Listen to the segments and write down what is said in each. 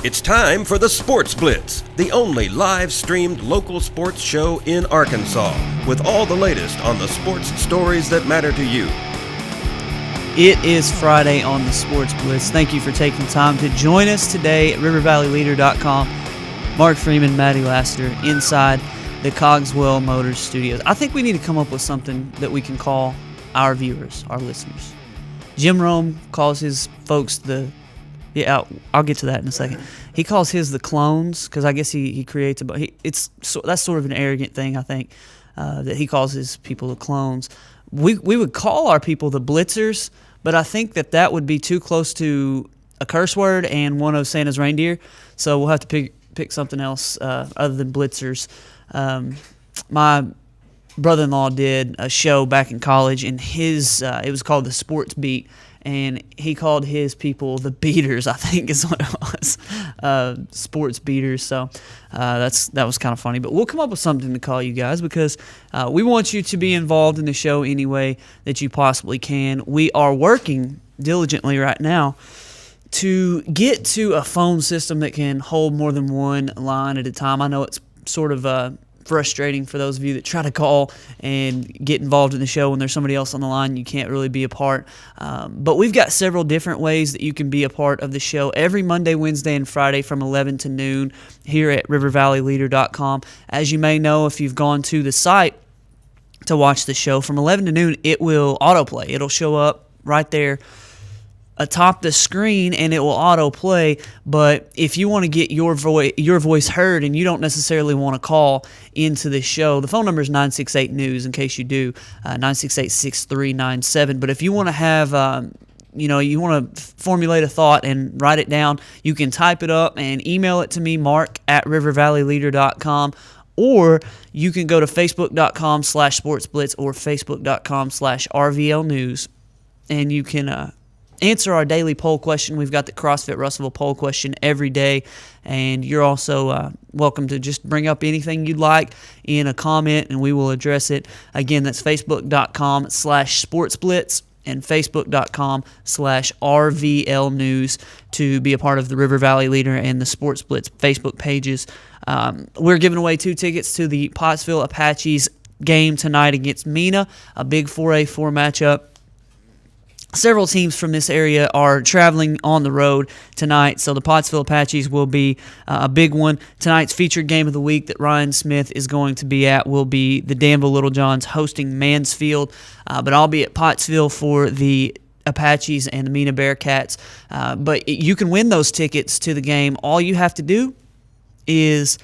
It's time for the Sports Blitz, the only live-streamed local sports show in Arkansas, with all the latest on the sports stories that matter to you. It is Friday on the Sports Blitz. Thank you for taking time to join us today at rivervalleyleader.com. Mark Freeman, Maddie Lassiter, inside the Cogswell Motors Studios. I think we need to come up with something that we can call our viewers, our listeners. Jim Rome calls his folks I'll get to that in a second. He calls his the clones because I guess he creates that's sort of an arrogant thing, I think, that he calls his people the clones. We would call our people the blitzers, but I think that would be too close to a curse word and one of Santa's reindeer. So we'll have to pick something else other than blitzers. My brother-in-law did a show back in college, and it was called the Sports Beat. And he called his people the beaters, I think is what it was, sports beaters. So that was kind of funny. But we'll come up with something to call you guys because we want you to be involved in the show any way that you possibly can. We are working diligently right now to get to a phone system that can hold more than one line at a time. I know it's sort of frustrating for those of you that try to call and get involved in the show when there's somebody else on the line. You can't really be a part. But we've got several different ways that you can be a part of the show every Monday, Wednesday, and Friday from 11 to noon here at rivervalleyleader.com. As you may know, if you've gone to the site to watch the show, from 11 to noon, it will autoplay. It'll show up right there atop the screen, and it will autoplay. But if you want to get your voice heard and you don't necessarily want to call into the show, the phone number is 968-NEWS in case you do, 968-6397. But if you want to have you want to formulate a thought and write it down, you can type it up and email it to me, mark@rivervalleyleader.com, or you can go to facebook.com/sportsblitz or facebook.com/rvlnews, and you can answer our daily poll question. We've got the CrossFit Russellville poll question every day, and you're also welcome to just bring up anything you'd like in a comment, and we will address it. Again, that's facebook.com/sportsblitz and facebook.com/rvlnews to be a part of the River Valley Leader and the Sports Blitz Facebook pages. We're giving away 2 tickets to the Pottsville Apaches game tonight against Mena, a big 4A4 matchup. Several teams from this area are traveling on the road tonight, so the Pottsville Apaches will be a big one. Tonight's featured game of the week that Ryan Smith is going to be at will be the Danville Little Johns hosting Mansfield, but I'll be at Pottsville for the Apaches and the Mena Bearcats. But you can win those tickets to the game. All you have to do is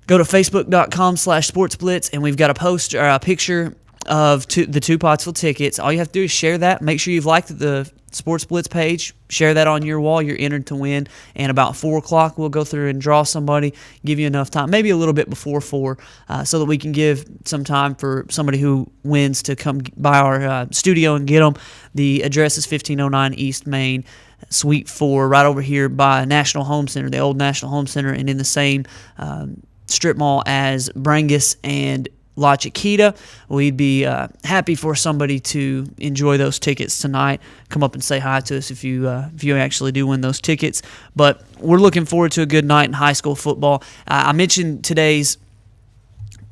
go to facebook.com/sportsblitz, and we've got a poster or a picture of the 2 Pottsville tickets. All you have to do is share that. Make sure you've liked the Sports Blitz page. Share that on your wall. You're entered to win. And about 4 o'clock, we'll go through and draw somebody, give you enough time, maybe a little bit before 4, so that we can give some time for somebody who wins to come by our studio and get them. The address is 1509 East Main, Suite 4, right over here by National Home Center, the old National Home Center, and in the same strip mall as Brangus and La Chiquita. We'd be happy for somebody to enjoy those tickets tonight. Come up and say hi to us if you actually do win those tickets. But we're looking forward to a good night in high school football. I mentioned today's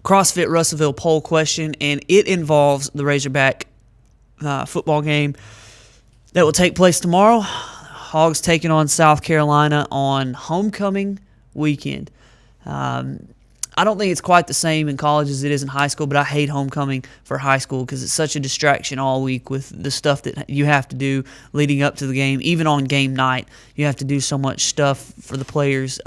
CrossFit Russellville poll question, and it involves the Razorback football game that will take place tomorrow. Hogs taking on South Carolina on homecoming weekend. I don't think it's quite the same in college as it is in high school, but I hate homecoming for high school because it's such a distraction all week with the stuff that you have to do leading up to the game. Even on game night, you have to do so much stuff for the players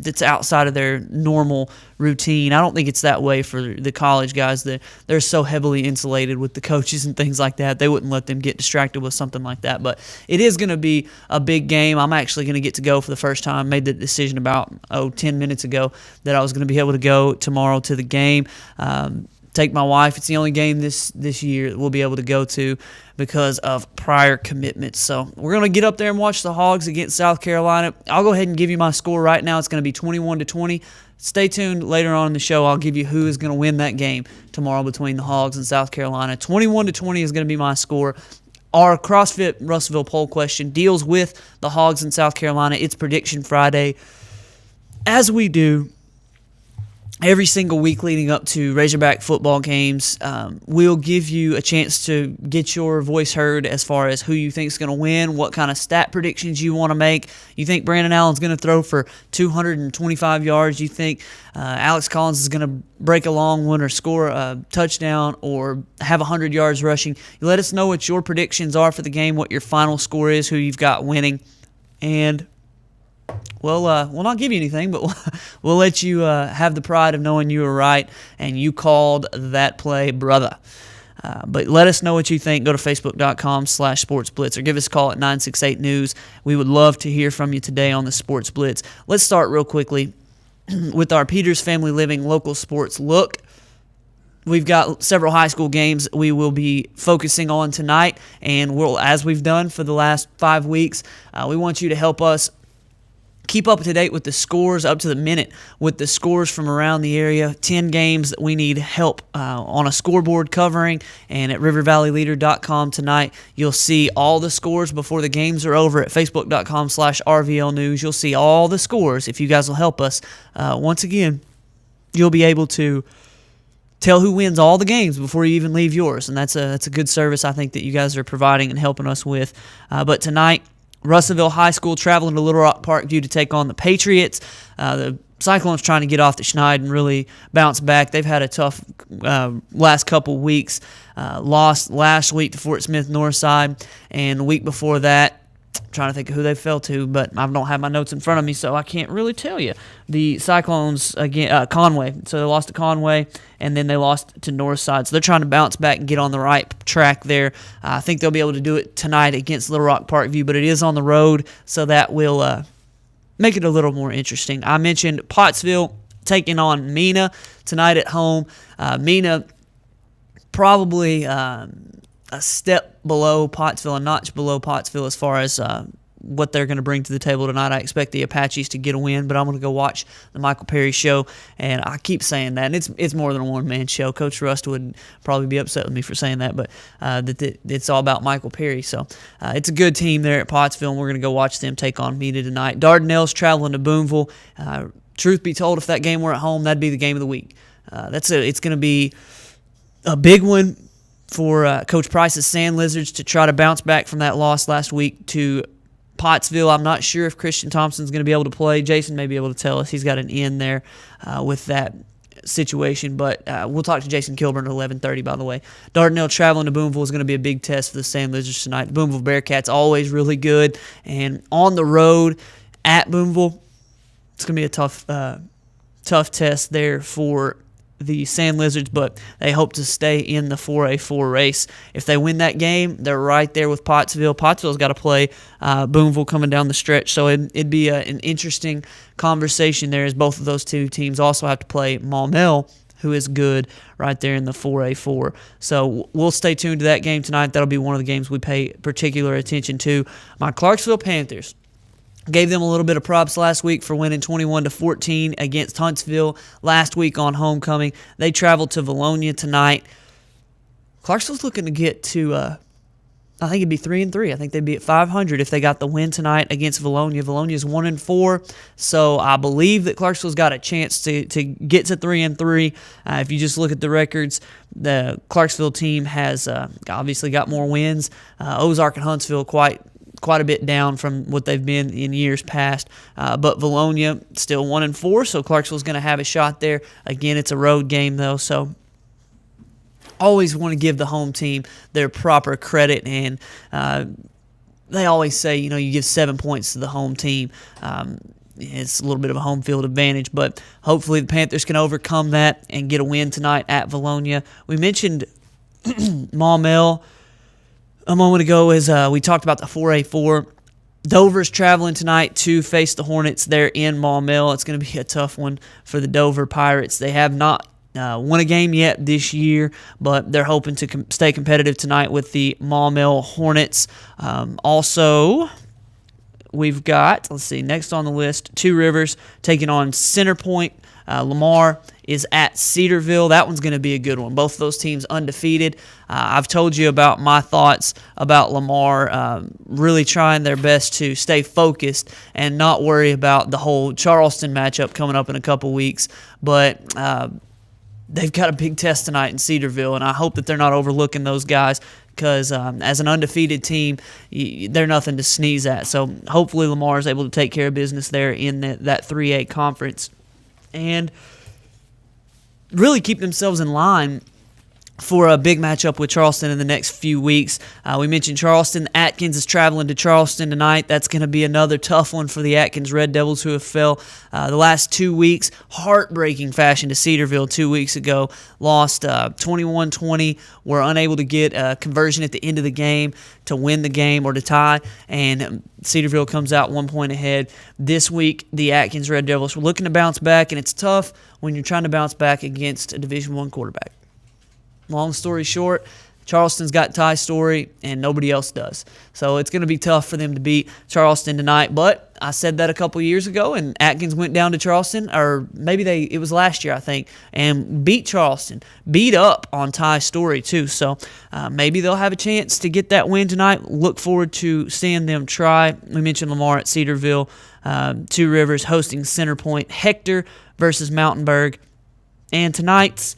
that's outside of their normal routine. I don't think it's that way for the college guys. They're so heavily insulated with the coaches and things like that. They wouldn't let them get distracted with something like that. But it is going to be a big game. I'm actually going to get to go for the first time. Made the decision about 10 minutes ago that I was going to be able to go tomorrow to the game. Take my wife. It's the only game this year that we'll be able to go to because of prior commitments. So we're going to get up there and watch the Hogs against South Carolina. I'll go ahead and give you my score right now. It's going to be 21-20. Stay tuned later on in the show. I'll give you who is going to win that game tomorrow between the Hogs and South Carolina. 21-20 is going to be my score. our CrossFit Russellville poll question deals with the Hogs in South Carolina. It's Prediction Friday. As we do every single week leading up to Razorback football games, we'll give you a chance to get your voice heard as far as who you think is going to win, what kind of stat predictions you want to make. You think Brandon Allen's going to throw for 225 yards? You think Alex Collins is going to break a long one or score a touchdown or have 100 yards rushing? You let us know what your predictions are for the game, what your final score is, who you've got winning, and we'll not give you anything, but we'll let you have the pride of knowing you were right and you called that play, brother. But let us know what you think. Go to facebook.com/sportsblitz or give us a call at 968-NEWS. We would love to hear from you today on the Sports Blitz. Let's start real quickly with our Peters Family Living local sports look. We've got several high school games we will be focusing on tonight, and as we've done for the last 5 weeks, we want you to help us keep up to date with the scores, up to the minute with the scores from around the area. 10 games that we need help on a scoreboard covering, and at rivervalleyleader.com tonight, you'll see all the scores before the games are over. At facebook.com/RVLnews, you'll see all the scores. If you guys will help us, once again, you'll be able to tell who wins all the games before you even leave yours, and that's a good service I think that you guys are providing and helping us with. But tonight, Russellville High School traveling to Little Rock Parkview to take on the Patriots. The Cyclones trying to get off the schneid and really bounce back. They've had a tough last couple weeks. Lost last week to Fort Smith Northside, and the week before that, I'm trying to think of who they fell to, but I don't have my notes in front of me, so I can't really tell you. The Cyclones, again, Conway. So they lost to Conway, and then they lost to Northside. So they're trying to bounce back and get on the right track there. I think they'll be able to do it tonight against Little Rock Parkview, but it is on the road, so that will make it a little more interesting. I mentioned Pottsville taking on Mena tonight at home. Mena probably a step below Pottsville, a notch below Pottsville as far as what they're going to bring to the table tonight. I expect the Apaches to get a win, but I'm going to go watch the Michael Perry show, and I keep saying that, and it's more than a one-man show. Coach Rust would probably be upset with me for saying that, but it's all about Michael Perry. So it's a good team there at Pottsville, and we're going to go watch them take on Mena tonight. Dardanelles traveling to Boonville. Truth be told, if that game were at home, that'd be the game of the week. It's going to be a big one for Coach Price's Sand Lizards to try to bounce back from that loss last week to Pottsville. I'm not sure if Christian Thompson's going to be able to play. Jason may be able to tell us. He's got an in there with that situation, but we'll talk to Jason Kilburn at 11:30, by the way. Dardanelle traveling to Boonville is going to be a big test for the Sand Lizards tonight. The Boonville Bearcats always really good, and on the road at Boonville, it's going to be a tough test there for the Sand Lizards, but they hope to stay in the 4A4 race. If they win that game, they're right there with Pottsville. Pottsville's got to play Boonville coming down the stretch, so it'd be an interesting conversation there, as both of those two teams also have to play Maumelle, who is good right there in the 4A4. So we'll stay tuned to that game tonight. That'll be one of the games we pay particular attention to. My Clarksville Panthers, gave them a little bit of props last week for winning 21-14 against Huntsville last week on homecoming. They traveled to Valonia tonight. Clarksville's looking to get to, I think it'd be 3-3. I think they'd be at 500 if they got the win tonight against Valonia. Valonia's 1-4, so I believe that Clarksville's got a chance to get to 3-3. If you just look at the records, the Clarksville team has obviously got more wins. Ozark and Huntsville quite a bit down from what they've been in years past. But Valonia still 1-4, so Clarksville's going to have a shot there. Again, it's a road game, though, so always want to give the home team their proper credit. And they always say, you give 7 points to the home team. It's a little bit of a home field advantage, but hopefully the Panthers can overcome that and get a win tonight at Valonia. We mentioned Maumelle a moment ago as we talked about the 4A4. Dover's traveling tonight to face the Hornets there in Maumelle. It's going to be a tough one for the Dover Pirates. They have not won a game yet this year, but they're hoping to stay competitive tonight with the Maumelle Hornets. Also, we've got, next on the list, Two Rivers taking on Center Point. Lamar is at Cedarville. That one's going to be a good one. Both of those teams undefeated. I've told you about my thoughts about Lamar really trying their best to stay focused and not worry about the whole Charleston matchup coming up in a couple weeks. But they've got a big test tonight in Cedarville, and I hope that they're not overlooking those guys because as an undefeated team, they're nothing to sneeze at. So hopefully Lamar is able to take care of business there in that 3A conference and really keep themselves in line for a big matchup with Charleston in the next few weeks. We mentioned Charleston. Atkins is traveling to Charleston tonight. That's going to be another tough one for the Atkins Red Devils, who have fell the last 2 weeks. Heartbreaking fashion to Cedarville 2 weeks ago. Lost 21-20. Were unable to get a conversion at the end of the game to win the game or to tie, and Cedarville comes out 1 point ahead. This week, the Atkins Red Devils were looking to bounce back, and it's tough when you're trying to bounce back against a Division I quarterback. Long story short, Charleston's got Ty Story, and nobody else does. So it's going to be tough for them to beat Charleston tonight. But I said that a couple years ago, and Atkins went down to Charleston, or maybe it was last year, I think, and beat Charleston. Beat up on Ty Story, too. So maybe they'll have a chance to get that win tonight. Look forward to seeing them try. We mentioned Lamar at Cedarville. Two Rivers hosting Center Point. Hector versus Mountainburg. And tonight's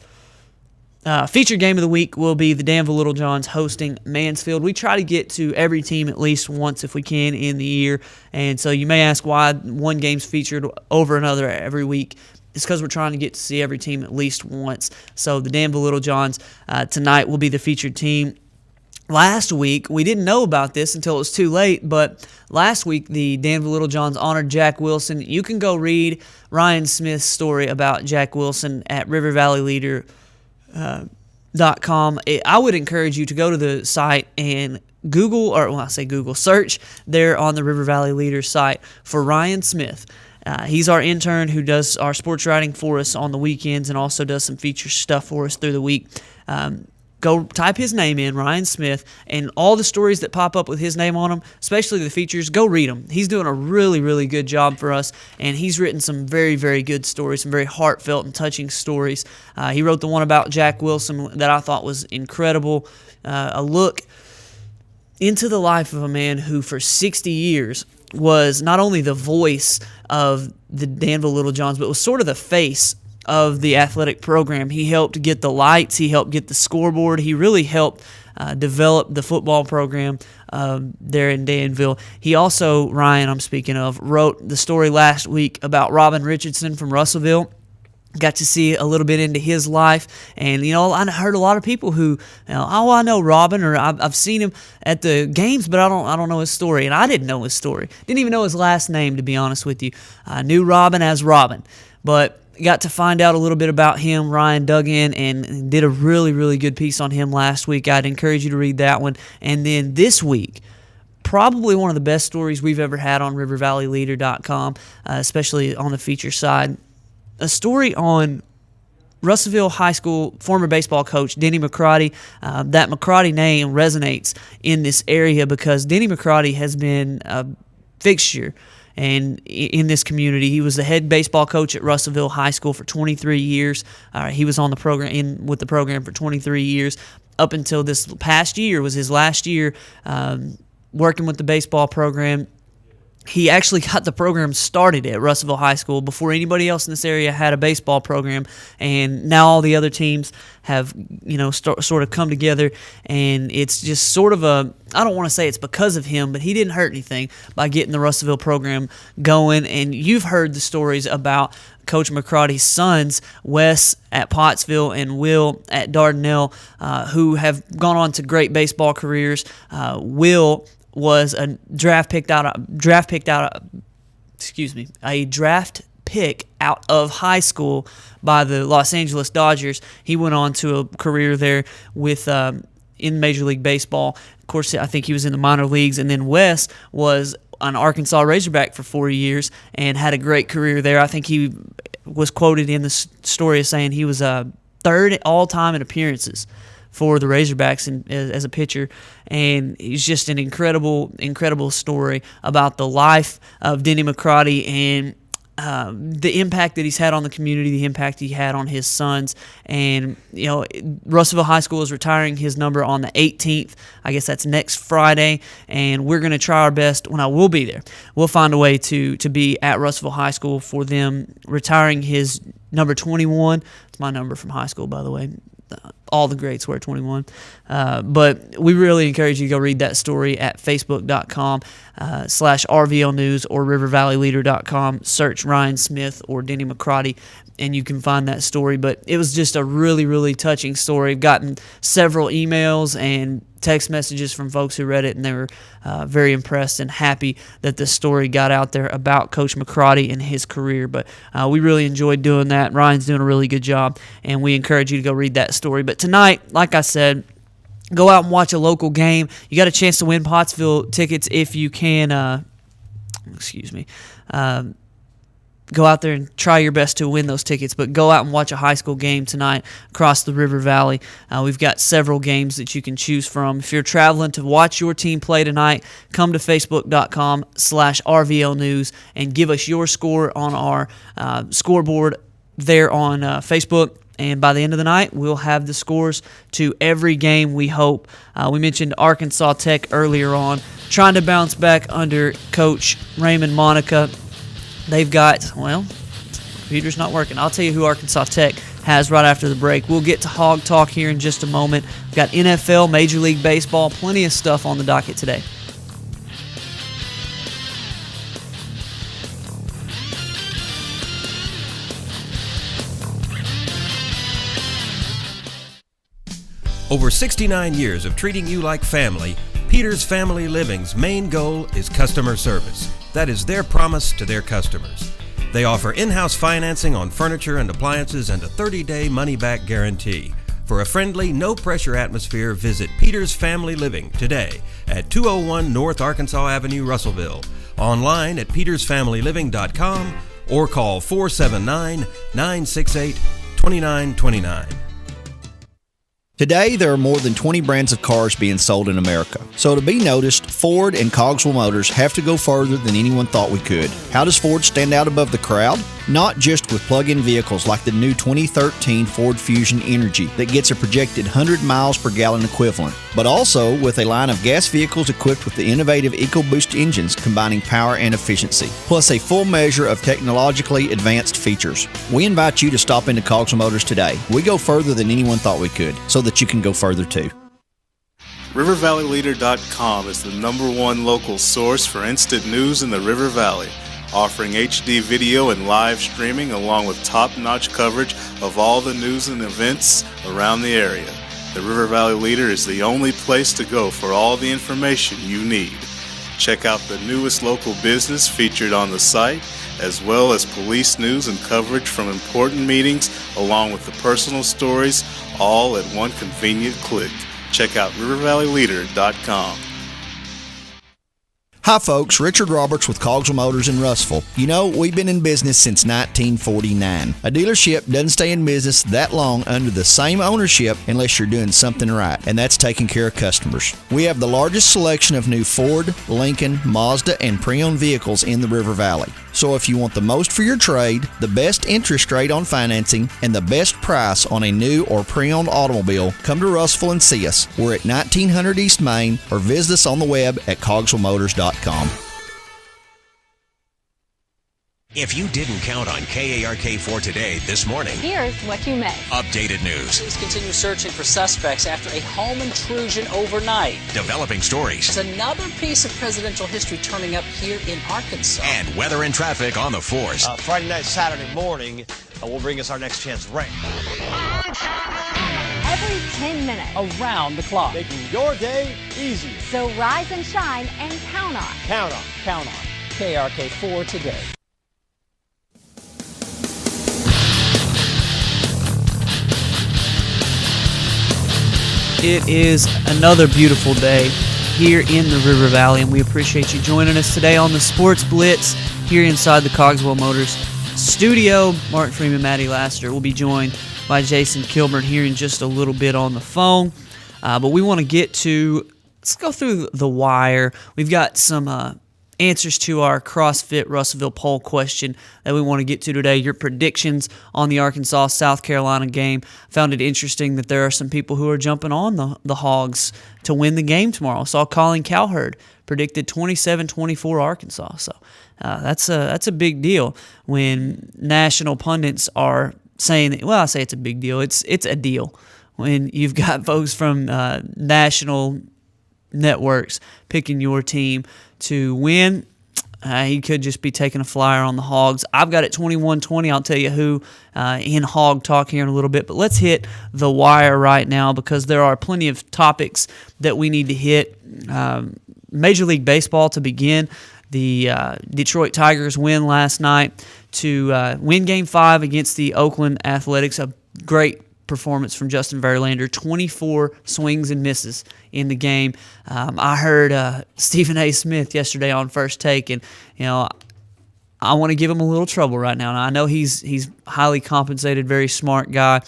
featured game of the week will be the Danville Little Johns hosting Mansfield. We try to get to every team at least once if we can in the year, and so you may ask why one game's featured over another every week. It's because we're trying to get to see every team at least once. So the Danville Little Johns tonight will be the featured team. Last week, we didn't know about this until it was too late, but last week the Danville Little Johns honored Jack Wilson. You can go read Ryan Smith's story about Jack Wilson at River Valley Leader. .com. I would encourage you to go to the site and search there on the River Valley Leader site for Ryan Smith. He's our intern who does our sports writing for us on the weekends and also does some feature stuff for us through the week. Go type his name in, Ryan Smith, and all the stories that pop up with his name on them, especially the features, go read them. He's doing a really, really good job for us, and he's written some very, very good stories, some very heartfelt and touching stories. He wrote the one about Jack Wilson that I thought was incredible, a look into the life of a man who for 60 years was not only the voice of the Danville Little Johns, but was sort of the face of the athletic program. He helped get the lights. He helped get the scoreboard. He really helped develop the football program there in Danville. He also, Ryan, I'm speaking of, wrote the story last week about Robin Richardson from Russellville. Got to see a little bit into his life, and I heard a lot of people who, I know Robin, or I've seen him at the games, but I don't know his story, and I didn't know his story. Didn't even know his last name, to be honest with you. I knew Robin as Robin, but got to find out a little bit about him. Ryan dug in and did a really, really good piece on him last week. I'd encourage you to read that one. And then this week, probably one of the best stories we've ever had on rivervalleyleader.com, especially on the feature side. A story on Russellville High School former baseball coach Denny McCrotty. That McCrotty name resonates in this area because Denny McCrotty has been a fixture and in this community. He was the head baseball coach at Russellville High School for 23 years. He was on the program with the program for 23 years. Up until this past year was his last year working with the baseball program. He actually got the program started at Russellville High School before anybody else in this area had a baseball program, and now all the other teams have, sort of come together, and it's just sort of I don't want to say it's because of him, but he didn't hurt anything by getting the Russellville program going, and you've heard the stories about Coach McCrotty's sons, Wes at Pottsville and Will at Dardanelle, who have gone on to great baseball careers. Will was a draft pick out of high school by the Los Angeles Dodgers. He went on to a career there with in Major League Baseball. Of course, I think he was in the minor leagues. And then Wes was an Arkansas Razorback for 4 years and had a great career there. I think he was quoted in the story as saying he was third all-time in appearances for the Razorbacks as a pitcher, and it's just an incredible story about the life of Denny McCrotty and the impact that he's had on the community, the impact he had on his sons. And, Russellville High School is retiring his number on the 18th. I guess that's next Friday, and we're going to try our best. When I will be there, we'll find a way to be at Russellville High School for them retiring his number 21. It's my number from high school, by the way. All the greats wear 21. But we really encourage you to go read that story at facebook.com/RVL News or rivervalleyleader.com. Search Ryan Smith or Denny McCrotty, and you can find that story. But it was just a really, really touching story. I've gotten several emails and text messages from folks who read it, and they were very impressed and happy that the story got out there about Coach McCrotty and his career. But we really enjoyed doing that. Ryan's doing a really good job, and we encourage you to go read that story. But tonight, like I said, go out and watch a local game. You got a chance to win Pottsville tickets if you can. Go out there and try your best to win those tickets, but go out and watch a high school game tonight across the River Valley. We've got several games that you can choose from. If you're traveling to watch your team play tonight, come to facebook.com/RVL News and give us your score on our scoreboard there on Facebook. And by the end of the night, we'll have the scores to every game, we hope. We mentioned Arkansas Tech earlier on, trying to bounce back under Coach Raymond Monica. They've got, computer's not working. I'll tell you who Arkansas Tech has right after the break. We'll get to Hog Talk here in just a moment. We've got NFL, Major League Baseball, plenty of stuff on the docket today. Over 69 years of treating you like family, Peters Family Living's main goal is customer service. That is their promise to their customers. They offer in-house financing on furniture and appliances and a 30-day money-back guarantee. For a friendly, no-pressure atmosphere, visit Peters Family Living today at 201 North Arkansas Avenue, Russellville. Online at petersfamilyliving.com or call 479-968-2929. Today, there are more than 20 brands of cars being sold in America. So to be noticed, Ford and Cogswell Motors have to go further than anyone thought we could. How does Ford stand out above the crowd? Not just with plug-in vehicles like the new 2013 Ford Fusion Energy that gets a projected 100 miles per gallon equivalent, but also with a line of gas vehicles equipped with the innovative EcoBoost engines combining power and efficiency, plus a full measure of technologically advanced features. We invite you to stop into Cogswell Motors today. We go further than anyone thought we could, so that you can go further too. RiverValleyLeader.com is the #1 local source for instant news in the River Valley, offering HD video and live streaming along with top-notch coverage of all the news and events around the area. The River Valley Leader is the only place to go for all the information you need. Check out the newest local business featured on the site, as well as police news and coverage from important meetings, along with the personal stories, all at one convenient click. Check out RiverValleyLeader.com. Hi folks, Richard Roberts with Cogswell Motors in Russellville. You know, we've been in business since 1949. A dealership doesn't stay in business that long under the same ownership unless you're doing something right, and that's taking care of customers. We have the largest selection of new Ford, Lincoln, Mazda, and pre-owned vehicles in the River Valley. So if you want the most for your trade, the best interest rate on financing, and the best price on a new or pre-owned automobile, come to Russellville and see us. We're at 1900 East Main, or visit us on the web at cogswellmotors.com. If you didn't count on KARK4 today this morning, here's what you missed. Updated news. Police continue searching for suspects after a home intrusion overnight. Developing stories. There's another piece of presidential history turning up here in Arkansas. And weather and traffic on the force. Friday night, Saturday morning will bring us our next chance rain. Every 10 minutes. Around the clock. Making your day easier. So rise and shine and count on. Count on. Count on. KARK4 today. It is another beautiful day here in the River Valley, and we appreciate you joining us today on the Sports Blitz here inside the Cogswell Motors studio. Martin Freeman, Maddie Laster will be joined by Jason Kilburn here in just a little bit on the phone. But we want to let's go through the wire. We've got some answers to our CrossFit Russellville poll question that we want to get to today. Your predictions on the Arkansas-South Carolina game. Found it interesting that there are some people who are jumping on the Hogs to win the game tomorrow. I saw Colin Cowherd predicted 27-24 Arkansas. So that's a big deal when national pundits are saying that. Well, I say it's a big deal. It's a deal when you've got folks from national networks picking your team to win. He could just be taking a flyer on the Hogs. I've got it 21-20. I'll tell you who in Hog Talk here in a little bit. But let's hit the wire right now because there are plenty of topics that we need to hit. Major League Baseball to begin. The Detroit Tigers win last night to win Game 5 against the Oakland Athletics. A great performance from Justin Verlander, 24 swings and misses in the game. I heard Stephen A. Smith yesterday on First Take, and I want to give him a little trouble right now. And I know he's highly compensated, very smart guy.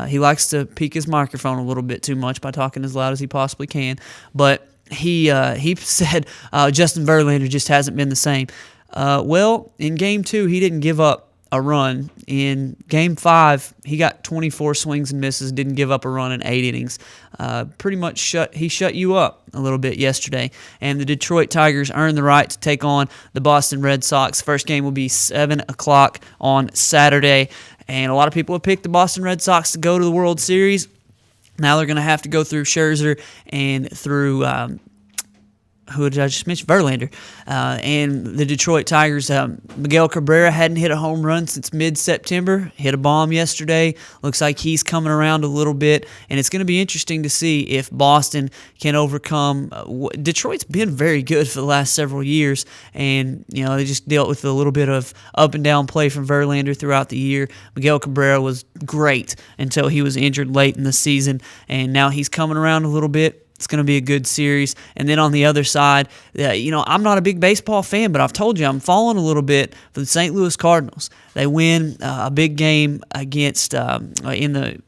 He likes to peek his microphone a little bit too much by talking as loud as he possibly can. But he said Justin Verlander just hasn't been the same. Well, in Game 2, he didn't give up a run. In Game 5, he got 24 swings and misses, didn't give up a run in 8 innings. Pretty much shut you up a little bit yesterday. And the Detroit Tigers earned the right to take on the Boston Red Sox. First game will be 7 o'clock on Saturday. And a lot of people have picked the Boston Red Sox to go to the World Series. Now they're going to have to go through Scherzer and through who did I just mention? Verlander. And the Detroit Tigers, Miguel Cabrera hadn't hit a home run since mid-September. Hit a bomb yesterday. Looks like he's coming around a little bit. And it's going to be interesting to see if Boston can overcome. Detroit's been very good for the last several years. And, they just dealt with a little bit of up and down play from Verlander throughout the year. Miguel Cabrera was great until he was injured late in the season. And now he's coming around a little bit. It's going to be a good series. And then on the other side, I'm not a big baseball fan, but I've told you I'm falling a little bit for the St. Louis Cardinals. They win a big game against in the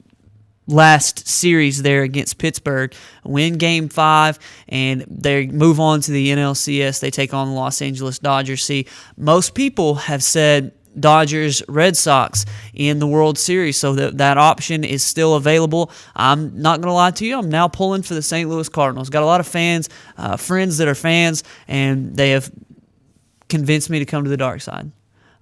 last series there against Pittsburgh, win Game 5, and they move on to the NLCS. They take on the Los Angeles Dodgers. See, most people have said Dodgers, Red Sox in the World Series, so that option is still available. I'm not going to lie to you, I'm now pulling for the St. Louis Cardinals. Got a lot of fans, friends that are fans, and they have convinced me to come to the dark side.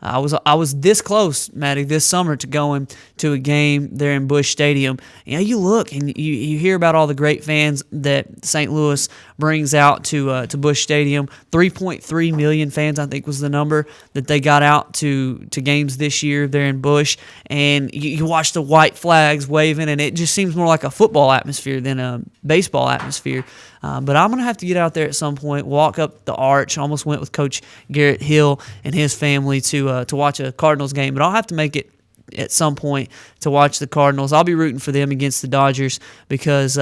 I was this close, Matty, this summer to going to a game there in Busch Stadium. You look and you hear about all the great fans that St. Louis brings out to Busch Stadium. 3.3 million fans, I think, was the number that they got out to games this year there in Busch. And you watch the white flags waving, and it just seems more like a football atmosphere than a baseball atmosphere. But I'm going to have to get out there at some point, walk up the arch. I almost went with Coach Garrett Hill and his family to watch a Cardinals game, but I'll have to make it at some point to watch the Cardinals. I'll be rooting for them against the Dodgers because,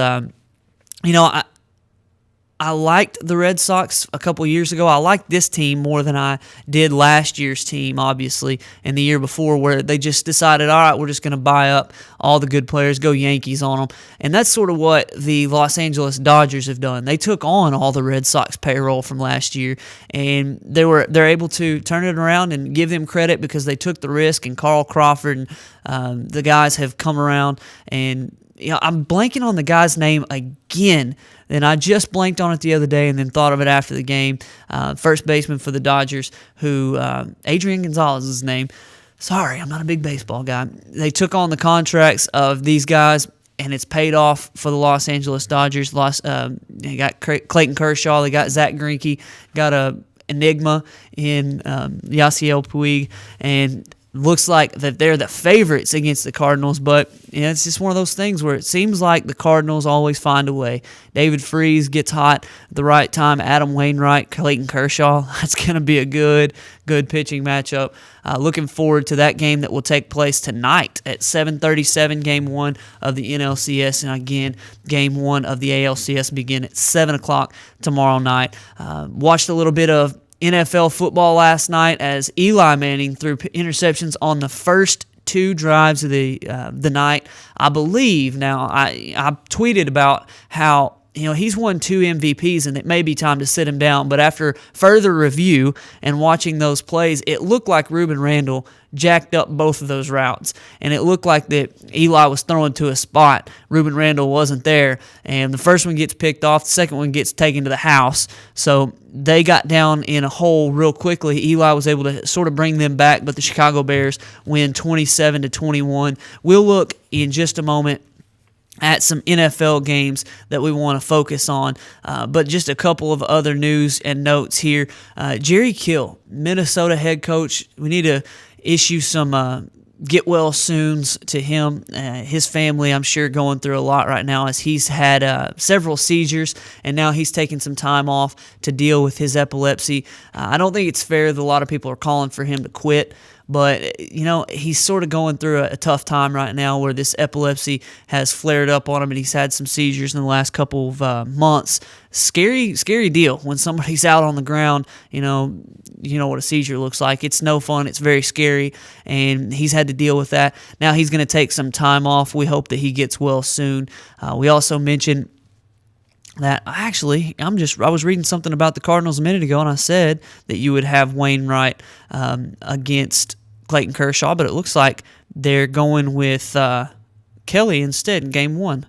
I liked the Red Sox a couple years ago. I liked this team more than I did last year's team, obviously, and the year before, where they just decided, all right, we're just going to buy up all the good players, go Yankees on them. And that's sort of what the Los Angeles Dodgers have done. They took on all the Red Sox payroll from last year, and they're able to turn it around and give them credit because they took the risk, and Carl Crawford and the guys have come around. And I'm blanking on the guy's name again. And I just blanked on it the other day and then thought of it after the game. First baseman for the Dodgers, who Adrian Gonzalez is his name. Sorry, I'm not a big baseball guy. They took on the contracts of these guys, and it's paid off for the Los Angeles Dodgers. They got Clayton Kershaw. They got Zach Greinke. Got a enigma in Yasiel Puig. And looks like that they're the favorites against the Cardinals, but it's just one of those things where it seems like the Cardinals always find a way. David Freese gets hot at the right time. Adam Wainwright, Clayton Kershaw. That's going to be a good pitching matchup. Looking forward to that game that will take place tonight at 7:37, Game 1 of the NLCS, and again, Game 1 of the ALCS begin at 7 o'clock tomorrow night. Watched a little bit of NFL football last night as Eli Manning threw interceptions on the first 2 drives of the night. I believe now I tweeted about how he's won 2 MVPs and it may be time to sit him down. But after further review and watching those plays, it looked like Ruben Randall jacked up both of those routes. And it looked like that Eli was throwing to a spot. Ruben Randall wasn't there. And the first one gets picked off. The second one gets taken to the house. So they got down in a hole real quickly. Eli was able to sort of bring them back, but the Chicago Bears win 27-21. We'll look in just a moment at some NFL games that we want to focus on. But just a couple of other news and notes here. Jerry Kill, Minnesota head coach, we need to issue some get well soons to him. His family, I'm sure, going through a lot right now as he's had several seizures, and now he's taking some time off to deal with his epilepsy. I don't think it's fair that a lot of people are calling for him to quit. But, he's sort of going through a tough time right now where this epilepsy has flared up on him and he's had some seizures in the last couple of months. Scary deal when somebody's out on the ground. You know what a seizure looks like. It's no fun. It's very scary, and he's had to deal with that. Now he's going to take some time off. We hope that he gets well soon. We also mentioned that I was reading something about the Cardinals a minute ago, and I said that you would have Wainwright against Clayton Kershaw, but it looks like they're going with Kelly instead in Game 1.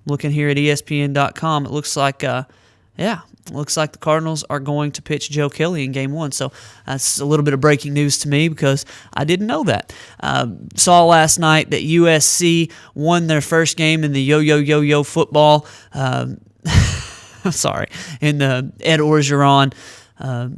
Looking here at ESPN.com, it looks like the Cardinals are going to pitch Joe Kelly in Game 1. So that's a little bit of breaking news to me because I didn't know that. Saw last night that USC won their first game in the yo-yo-yo-yo football. Sorry, in the Ed Orgeron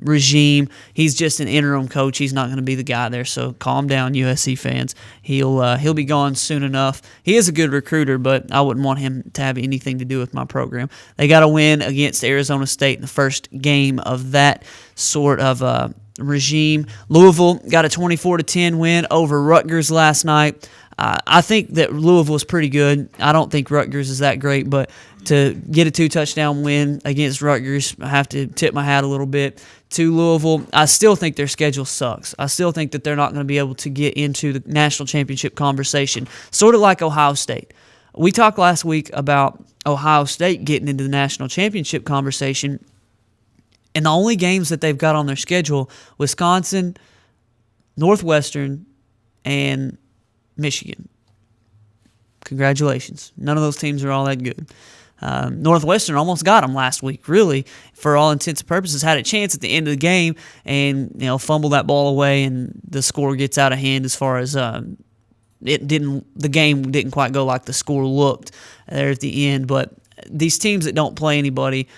regime. He's just an interim coach. He's not going to be the guy there, so calm down, USC fans. He'll be gone soon enough. He is a good recruiter, but I wouldn't want him to have anything to do with my program. They got a win against Arizona State in the first game of that sort of regime. Louisville got a 24-10 win over Rutgers last night. I think that Louisville is pretty good. I don't think Rutgers is that great, but to get a 2-touchdown win against Rutgers, I have to tip my hat a little bit to Louisville. I still think their schedule sucks. I still think that they're not going to be able to get into the national championship conversation, sort of like Ohio State. We talked last week about Ohio State getting into the national championship conversation, and the only games that they've got on their schedule, Wisconsin, Northwestern, and Michigan. Congratulations. None of those teams are all that good. Northwestern almost got them last week, really, for all intents and purposes, had a chance at the end of the game and fumbled that ball away, and the score gets out of hand as far as the game didn't quite go like the score looked there at the end. But these teams that don't play anybody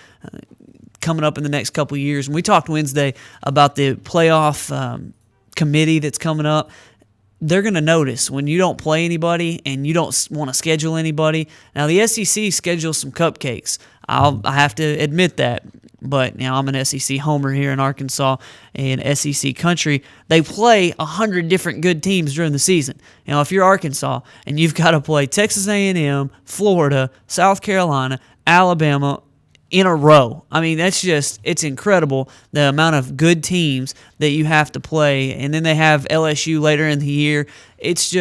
coming up in the next couple of years, and we talked Wednesday about the playoff committee that's coming up. They're going to notice when you don't play anybody and you don't want to schedule anybody. Now, the SEC schedules some cupcakes. I have to admit that. But I'm an SEC homer here in Arkansas and SEC country. They play 100 different good teams during the season. If you're Arkansas and you've got to play Texas A&M, Florida, South Carolina, Alabama, in a row. I mean, it's incredible the amount of good teams that you have to play. And then they have LSU later in the year. It's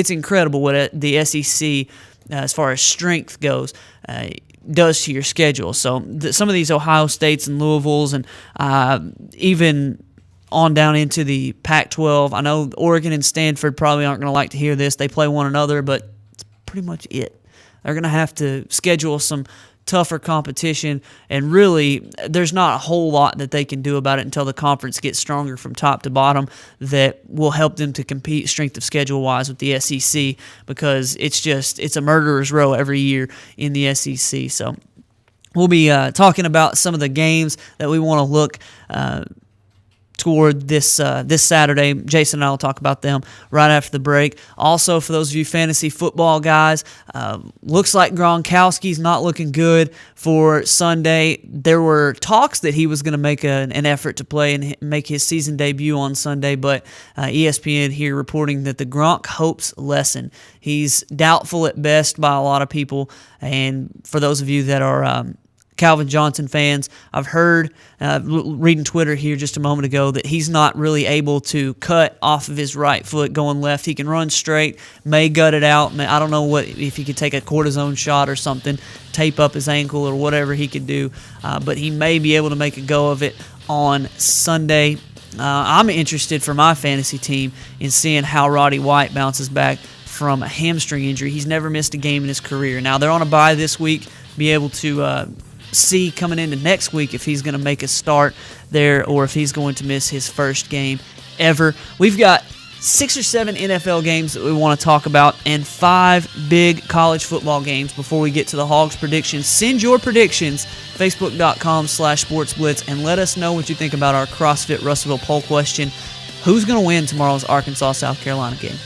incredible what the SEC, as far as strength goes, does to your schedule. So some of these Ohio States and Louisvilles and even on down into the Pac-12. I know Oregon and Stanford probably aren't going to like to hear this. They play one another, but it's pretty much it. They're going to have to schedule some tougher competition, and really there's not a whole lot that they can do about it until the conference gets stronger from top to bottom that will help them to compete strength of schedule wise with the SEC, because it's a murderer's row every year in the SEC. So we'll be talking about some of the games that we want to look toward this Saturday. Jason and I will talk about them right after the break. Also, for those of you fantasy football guys, looks like Gronkowski's not looking good for Sunday. There were talks that he was going to make an effort to play and make his season debut on Sunday, but ESPN here reporting that the Gronk hopes lessen. He's doubtful at best by a lot of people, and for those of you that are Calvin Johnson fans. I've heard, reading Twitter here just a moment ago, that he's not really able to cut off of his right foot going left. He can run straight, may gut it out. I don't know if he could take a cortisone shot or something, tape up his ankle or whatever he could do, but he may be able to make a go of it on Sunday. I'm interested for my fantasy team in seeing how Roddy White bounces back from a hamstring injury. He's never missed a game in his career. Now, they're on a bye this week, be able to see coming into next week if he's going to make a start there or if he's going to miss his first game ever. We've got 6 or 7 NFL games that we want to talk about and 5 big college football games before we get to the Hogs predictions. Send your predictions, facebook.com/sportsblitz, and let us know what you think about our CrossFit Russellville poll question. Who's going to win tomorrow's Arkansas-South Carolina game?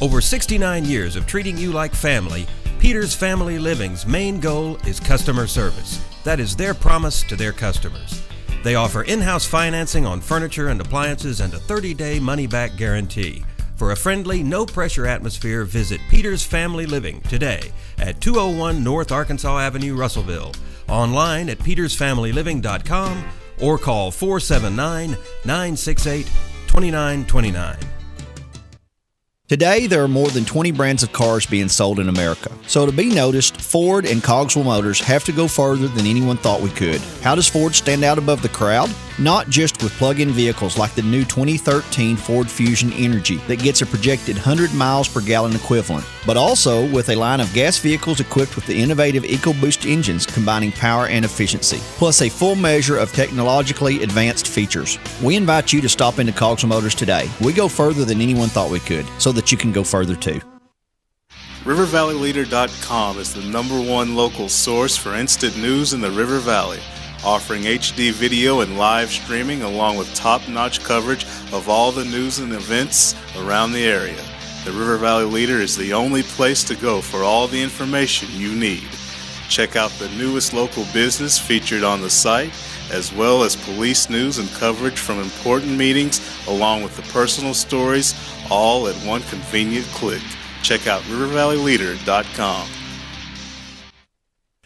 Over 69 years of treating you like family, Peters Family Living's main goal is customer service. That is their promise to their customers. They offer in-house financing on furniture and appliances and a 30-day money-back guarantee. For a friendly, no-pressure atmosphere, visit Peters Family Living today at 201 North Arkansas Avenue, Russellville. Online at petersfamilyliving.com or call 479-968-2929. Today, there are more than 20 brands of cars being sold in America. So to be noticed, Ford and Cogswell Motors have to go further than anyone thought we could. How does Ford stand out above the crowd? Not just with plug-in vehicles like the new 2013 Ford Fusion Energy that gets a projected 100 miles per gallon equivalent, but also with a line of gas vehicles equipped with the innovative EcoBoost engines combining power and efficiency, plus a full measure of technologically advanced features. We invite you to stop into Cogswell Motors today. We go further than anyone thought we could, so that you can go further too. RiverValleyLeader.com is the #1 local source for instant news in the River Valley, offering HD video and live streaming along with top-notch coverage of all the news and events around the area. The River Valley Leader is the only place to go for all the information you need. Check out the newest local business featured on the site, as well as police news and coverage from important meetings, along with the personal stories, all at one convenient click. Check out RiverValleyLeader.com.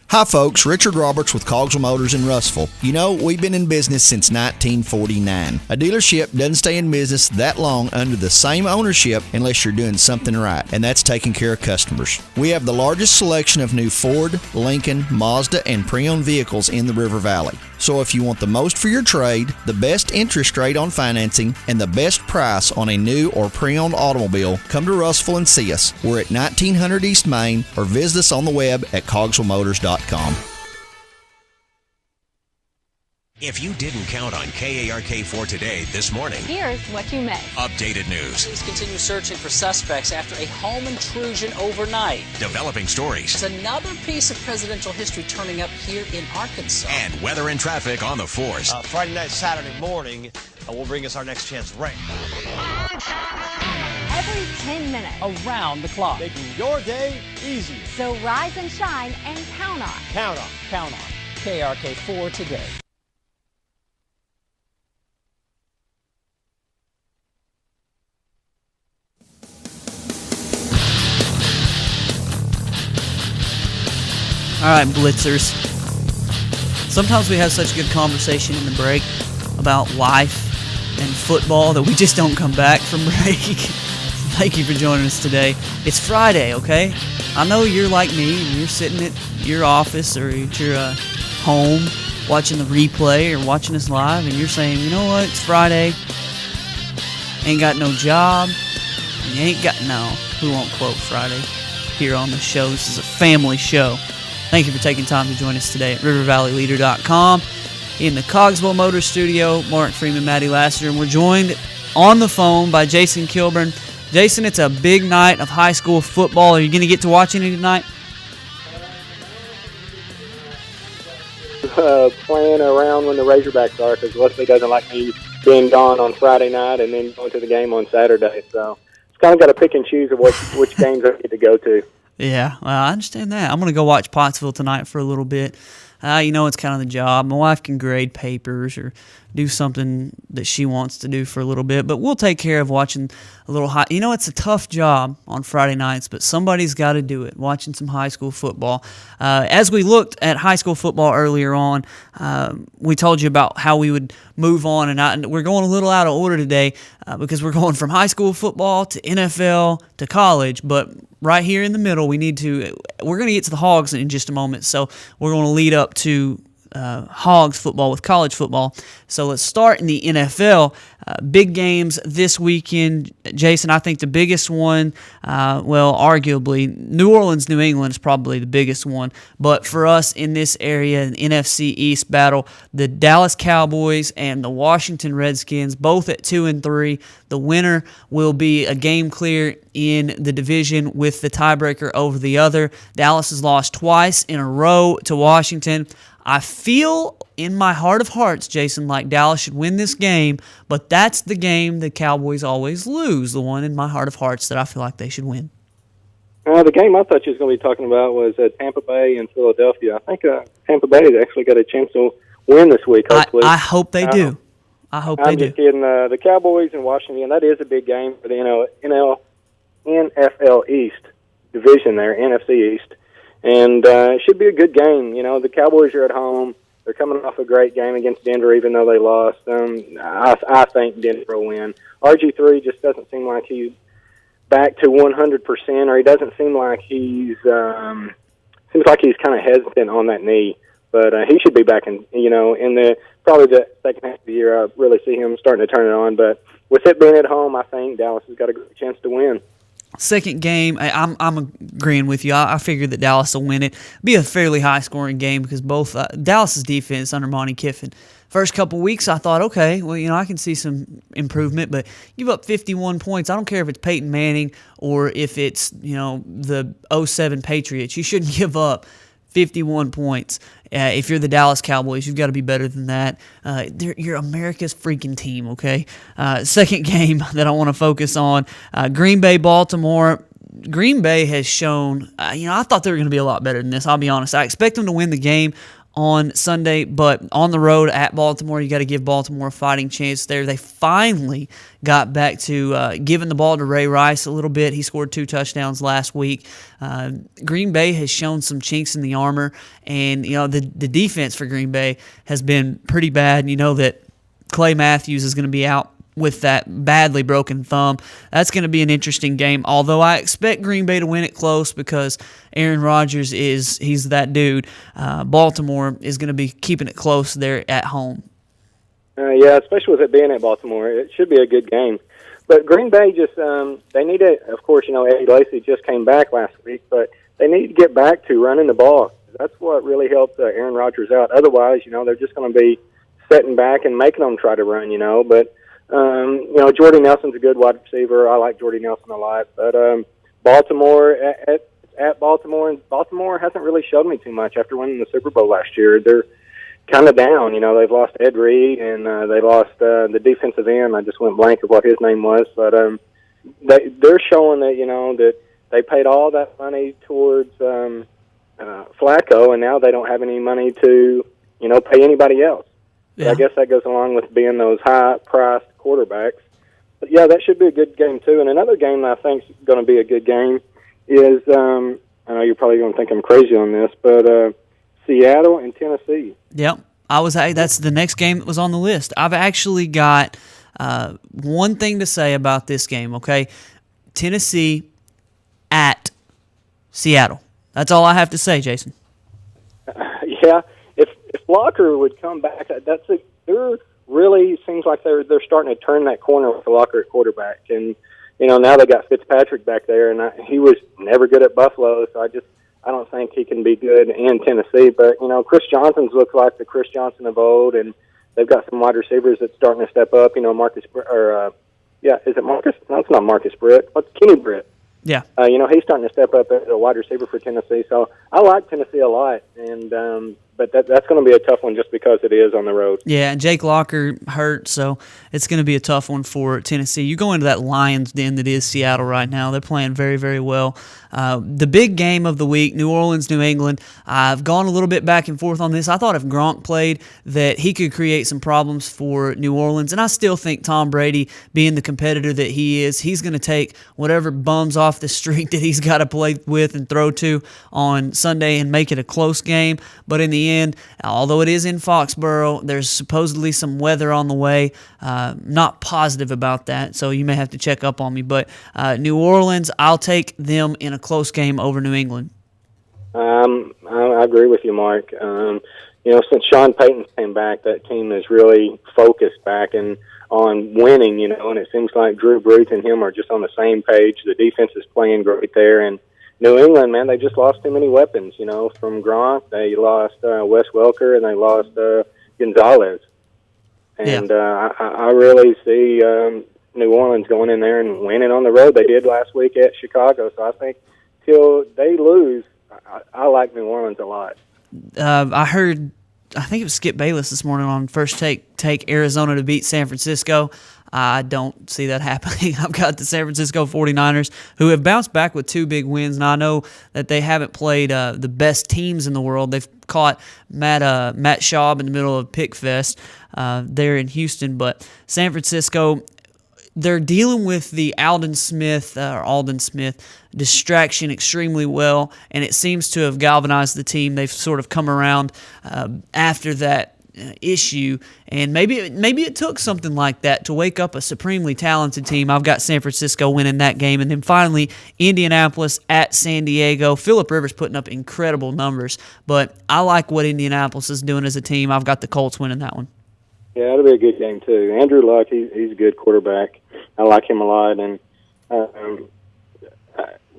Hi folks, Richard Roberts with Cogswell Motors in Russellville. You know, we've been in business since 1949. A dealership doesn't stay in business that long under the same ownership unless you're doing something right, and that's taking care of customers. We have the largest selection of new Ford, Lincoln, Mazda, and pre-owned vehicles in the River Valley. So if you want the most for your trade, the best interest rate on financing, and the best price on a new or pre-owned automobile, come to Russellville and see us. We're at 1900 East Main, or visit us on the web at cogswellmotors.com. If you didn't count on KARK4 today this morning, Here's what you missed. updated news, Police continue searching for suspects after a home intrusion overnight. developing stories, It's another piece of presidential history turning up here in Arkansas. and weather and traffic on the force. Friday night, Saturday morning will bring us our next chance of rain. Every 10 minutes. Around the clock. Making your day easier. So rise and shine and count on. Count on. Count on KRK4 today. All right, Blitzers. Sometimes we have such good conversation in the break about life and football that we just don't come back from break. Thank you for joining us today. It's Friday, okay? I know you're like me and you're sitting at your office or at your home watching the replay or watching us live and you're saying, you know what, it's Friday. Ain't got no job. You ain't got, no, we won't quote Friday here on the show. This is a family show. Thank you for taking time to join us today at RiverValleyLeader.com. In the Cogswell Motors studio, Mark Freeman, Maddie Lassiter, and we're joined on the phone by Jason Kilburn. Jason, it's a big night of high school football. Are you going to get to watch any tonight? Playing around when the Razorbacks are, because Wesley doesn't like me being gone on Friday night and then going to the game on Saturday. So it's kind of got to pick and choose of which games I get to go to. Yeah, well, I understand that. I'm going to go watch Pottsville tonight for a little bit. It's kind of the job. My wife can grade papers or do something that she wants to do for a little bit, but we'll take care of watching a little high. It's a tough job on Friday nights, but somebody's got to do it, watching some high school football. As we looked at high school football earlier on, we told you about how we would move on, and we're going a little out of order today because we're going from high school football to NFL to college, but right here in the middle, we're going to get to the Hogs in just a moment, so we're going to lead up to Hogs football with college football. So let's start in the NFL. Big games this weekend. Jason, I think the biggest one, arguably, New Orleans, New England is probably the biggest one. But for us in this area, an NFC East battle, the Dallas Cowboys and the Washington Redskins, both at 2-3. The winner will be a game clear in the division with the tiebreaker over the other. Dallas has lost twice in a row to Washington. I feel in my heart of hearts, Jason, like Dallas should win this game, but that's the game the Cowboys always lose, the one in my heart of hearts that I feel like they should win. The game I thought you was going to be talking about was Tampa Bay and Philadelphia. I think Tampa Bay has actually got a chance to win this week, hopefully. I hope they do. I'm just kidding. The Cowboys and Washington, that is a big game for the NFL East division there, NFC East. And it should be a good game. The Cowboys are at home. They're coming off a great game against Denver, even though they lost. I think Denver will win. RG3 just doesn't seem like he's back to 100%, or he doesn't seem like seems like he's kind of hesitant on that knee. But he should be back in probably the second half of the year. I really see him starting to turn it on. But with it being at home, I think Dallas has got a good chance to win. Second game, I'm agreeing with you. I figured that Dallas will win it. Be a fairly high-scoring game because both Dallas's defense under Monty Kiffin. First couple weeks, I thought, okay, well, I can see some improvement, but give up 51 points. I don't care if it's Peyton Manning or if it's the 07 Patriots. You shouldn't give up 51 points. If you're the Dallas Cowboys, you've got to be better than that. You're America's freaking team, okay? Second game that I want to focus on, Green Bay, Baltimore. Green Bay has shown, I thought they were going to be a lot better than this, I'll be honest. I expect them to win the game on Sunday, but on the road at Baltimore, you got to give Baltimore a fighting chance there. They finally got back to giving the ball to Ray Rice a little bit. He scored 2 touchdowns last week. Green Bay has shown some chinks in the armor, and the defense for Green Bay has been pretty bad. You know that Clay Matthews is going to be out with that badly broken thumb. That's going to be an interesting game, although I expect Green Bay to win it close because Aaron Rodgers he's that dude. Baltimore is going to be keeping it close there at home. Yeah, especially with it being at Baltimore. It should be a good game. But Green Bay just, they need to, of course, Eddie Lacy just came back last week, but they need to get back to running the ball. That's what really helped Aaron Rodgers out. Otherwise, they're just going to be setting back and making them try to run, but Jordy Nelson's a good wide receiver. I like Jordy Nelson a lot. But Baltimore, at Baltimore, and Baltimore hasn't really showed me too much after winning the Super Bowl last year. They're kind of down. They've lost Ed Reed, and they lost the defensive end. I just went blank of what his name was. But they're showing that, that they paid all that money towards Flacco, and now they don't have any money to, pay anybody else. Yeah. I guess that goes along with being those high-priced quarterbacks. But, yeah, that should be a good game, too. And another game that I think is going to be a good game is, I know you're probably going to think I'm crazy on this, but Seattle and Tennessee. Yep. That's the next game that was on the list. I've actually got one thing to say about this game, okay? Tennessee at Seattle. That's all I have to say, Jason. Yeah. If Locker would come back, they're really seems like they're starting to turn that corner with the Locker at quarterback, and now they got Fitzpatrick back there, and he was never good at Buffalo, so I don't think he can be good in Tennessee. But Chris Johnson's looks like the Chris Johnson of old, and they've got some wide receivers that's starting to step up. Marcus, is it Marcus? No, it's not Marcus Britt. What's Kenny Britt? Yeah. He's starting to step up as a wide receiver for Tennessee. So I like Tennessee a lot, and but that's going to be a tough one just because it is on the road. Yeah, and Jake Locker hurt, so it's going to be a tough one for Tennessee. You go into that Lions den that is Seattle right now. They're playing very, very well. The big game of the week, New Orleans, New England. I've gone a little bit back and forth on this. I thought if Gronk played that he could create some problems for New Orleans, and I still think Tom Brady, being the competitor that he is, he's going to take whatever bums off the street that he's got to play with and throw to on Sunday and make it a close game. But in the end, although it is in Foxborough, there's supposedly some weather on the way. Not positive about that, so you may have to check up on me. But New Orleans, I'll take them in a close game over New England. I agree with you, Mark. Since Sean Payton came back, that team is really focused back and on winning, and it seems like Drew Brees and him are just on the same page. The defense is playing great there, and New England, man, they just lost too many weapons, from Gronk. They lost Wes Welker, and they lost Gonzalez. And I really see New Orleans going in there and winning on the road. They did last week at Chicago, so I think till they lose, I like New Orleans a lot. I think it was Skip Bayless this morning on First Take Arizona to beat San Francisco. I don't see that happening. I've got the San Francisco 49ers, who have bounced back with 2 big wins. Now, I know that they haven't played the best teams in the world. They've caught Matt Schaub in the middle of Pick Fest there in Houston. But San Francisco, they're dealing with the Alden Smith distraction extremely well, and it seems to have galvanized the team. They've sort of come around after that issue, and maybe it took something like that to wake up a supremely talented team. I've got San Francisco winning that game, and then finally Indianapolis at San Diego. Phillip Rivers putting up incredible numbers, but I like what Indianapolis is doing as a team. I've got the Colts winning that one. Yeah, it'll be a good game too. Andrew Luck, he's a good quarterback. I like him a lot, and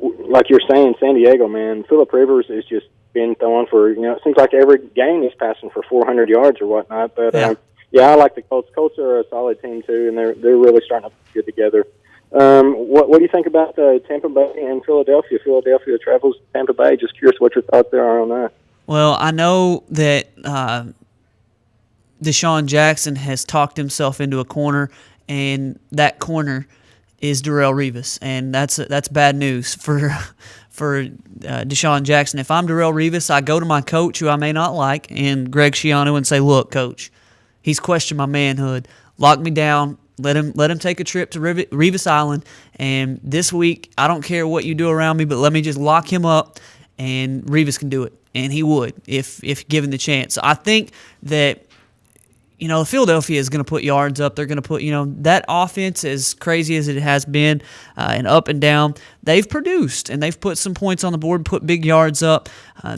like you're saying, San Diego, man, Phillip Rivers is just been throwing for, it seems like every game he's passing for 400 yards or whatnot. But, I like the Colts. Colts are a solid team, too, and they're really starting to get together. What do you think about Tampa Bay and Philadelphia? Philadelphia travels to Tampa Bay. Just curious what your thoughts there are on that. Well, I know that Deshaun Jackson has talked himself into a corner, and that corner is Darrelle Revis, and that's bad news for Deshaun Jackson. If I'm Darrelle Revis, I go to my coach, who I may not like, and Greg Schiano, and say, "Look, coach, he's questioned my manhood. Lock me down. Let him take a trip to Revis Island, and this week, I don't care what you do around me, but let me just lock him up, and Revis can do it." And he would if given the chance. So I think that Philadelphia is going to put yards up. They're going to put, that offense, as crazy as it has been and up and down, they've produced, and they've put some points on the board, put big yards up.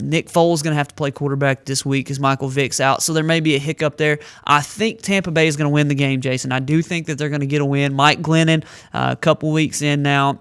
Nick Foles is going to have to play quarterback this week as Michael Vick's out, so there may be a hiccup there. I think Tampa Bay is going to win the game, Jason. I do think that they're going to get a win. Mike Glennon, a couple weeks in now.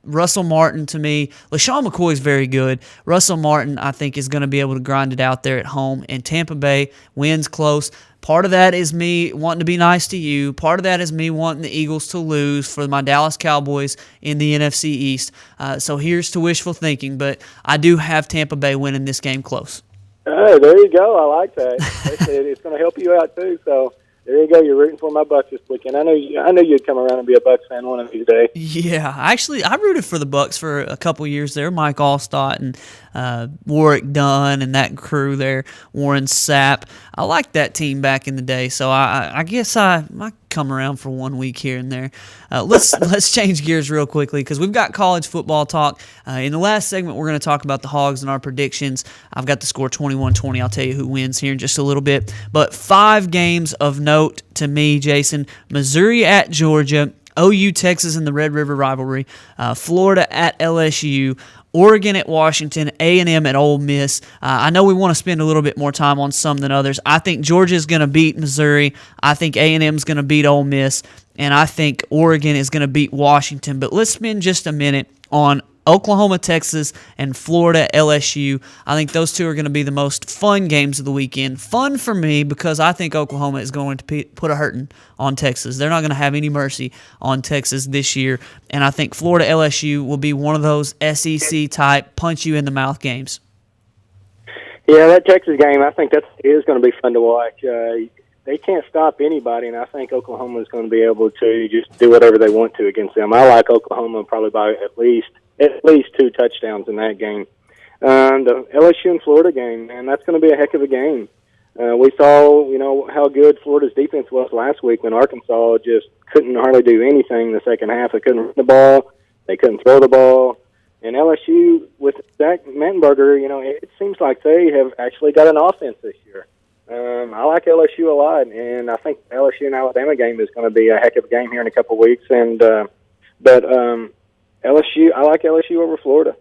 Russell Martin, to me, LaShawn McCoy is very good. Russell Martin, I think, is going to be able to grind it out there at home, and Tampa Bay wins close. Part of that is me wanting to be nice to you. Part of that is me wanting the Eagles to lose for my Dallas Cowboys in the NFC East. So here's to wishful thinking, but I do have Tampa Bay winning this game close. Oh, there you go. I like that. It's going to help you out, too, so there you go. You're rooting for my Bucs this weekend. I know you'd come around and be a Bucs fan one of these days. Yeah, actually, I rooted for the Bucs for a couple years there. Mike Allstott and Warwick Dunn and that crew there, Warren Sapp. I liked that team back in the day, so I guess I might come around for 1 week here and there. Let's change gears real quickly because we've got college football talk. In the last segment, we're going to talk about the Hogs and our predictions. I've got the score 21-20. I'll tell you who wins here in just a little bit. But 5 games of note to me, Jason. Missouri at Georgia, OU Texas in the Red River rivalry, Florida at LSU, Oregon at Washington, A&M at Ole Miss. I know we want to spend a little bit more time on some than others. I think Georgia's going to beat Missouri. I think A&M's going to beat Ole Miss. And I think Oregon is going to beat Washington. But let's spend just a minute on Oklahoma, Texas, and Florida, LSU. I think those two are going to be the most fun games of the weekend. Fun for me because I think Oklahoma is going to put a hurting on Texas. They're not going to have any mercy on Texas this year. And I think Florida, LSU will be one of those SEC-type punch-you-in-the-mouth games. Yeah, that Texas game, I think that is going to be fun to watch. They can't stop anybody, and I think Oklahoma is going to be able to just do whatever they want to against them. I like Oklahoma probably by at least 2 touchdowns in that game. The LSU and Florida game, man, that's going to be a heck of a game. We saw, how good Florida's defense was last week when Arkansas just couldn't hardly do anything in the second half. They couldn't run the ball. They couldn't throw the ball. And LSU, with Zach Mettenberger, it seems like they have actually got an offense this year. I like LSU a lot, and I think the LSU and Alabama game is going to be a heck of a game here in a couple of weeks. But LSU, I like LSU over Florida.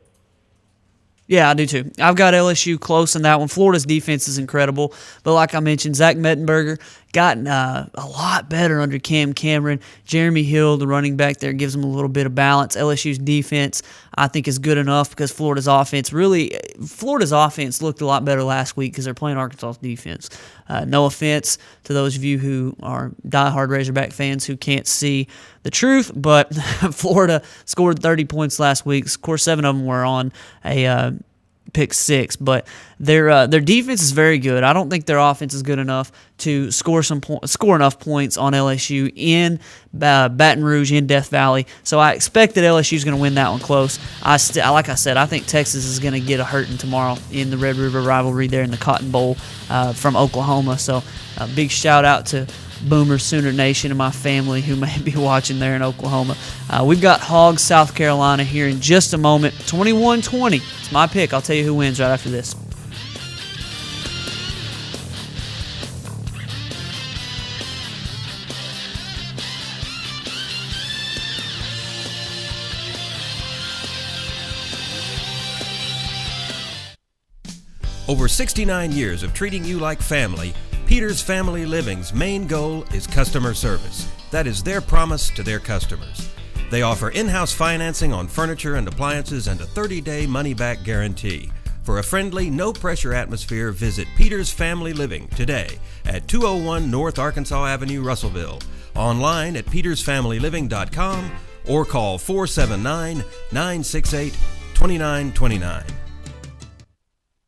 Yeah, I do too. I've got LSU close in that one. Florida's defense is incredible, but like I mentioned, Zach Mettenberger gotten a lot better under Cam Cameron. Jeremy Hill, the running back there, gives them a little bit of balance. LSU's defense, I think, is good enough because Florida's offense looked a lot better last week because they're playing Arkansas's defense. No offense to those of you who are diehard Razorback fans who can't see the truth, but Florida scored 30 points last week. Of course, 7 of them were on a pick 6, but their defense is very good. I don't think their offense is good enough to score enough points on LSU in Baton Rouge, in Death Valley. So I expect that LSU is going to win that one close. Like I said, I think Texas is going to get a hurting tomorrow in the Red River rivalry there in the Cotton Bowl from Oklahoma. So a big shout out to Boomer Sooner Nation and my family who may be watching there in Oklahoma. We've got Hogs, South Carolina here in just a moment. 21-20. It's my pick. I'll tell you who wins right after this. Over 69 years of treating you like family, Peters Family Living's main goal is customer service. That is their promise to their customers. They offer in-house financing on furniture and appliances and a 30-day money-back guarantee. For a friendly, no-pressure atmosphere, visit Peters Family Living today at 201 North Arkansas Avenue, Russellville, online at petersfamilyliving.com or call 479-968-2929.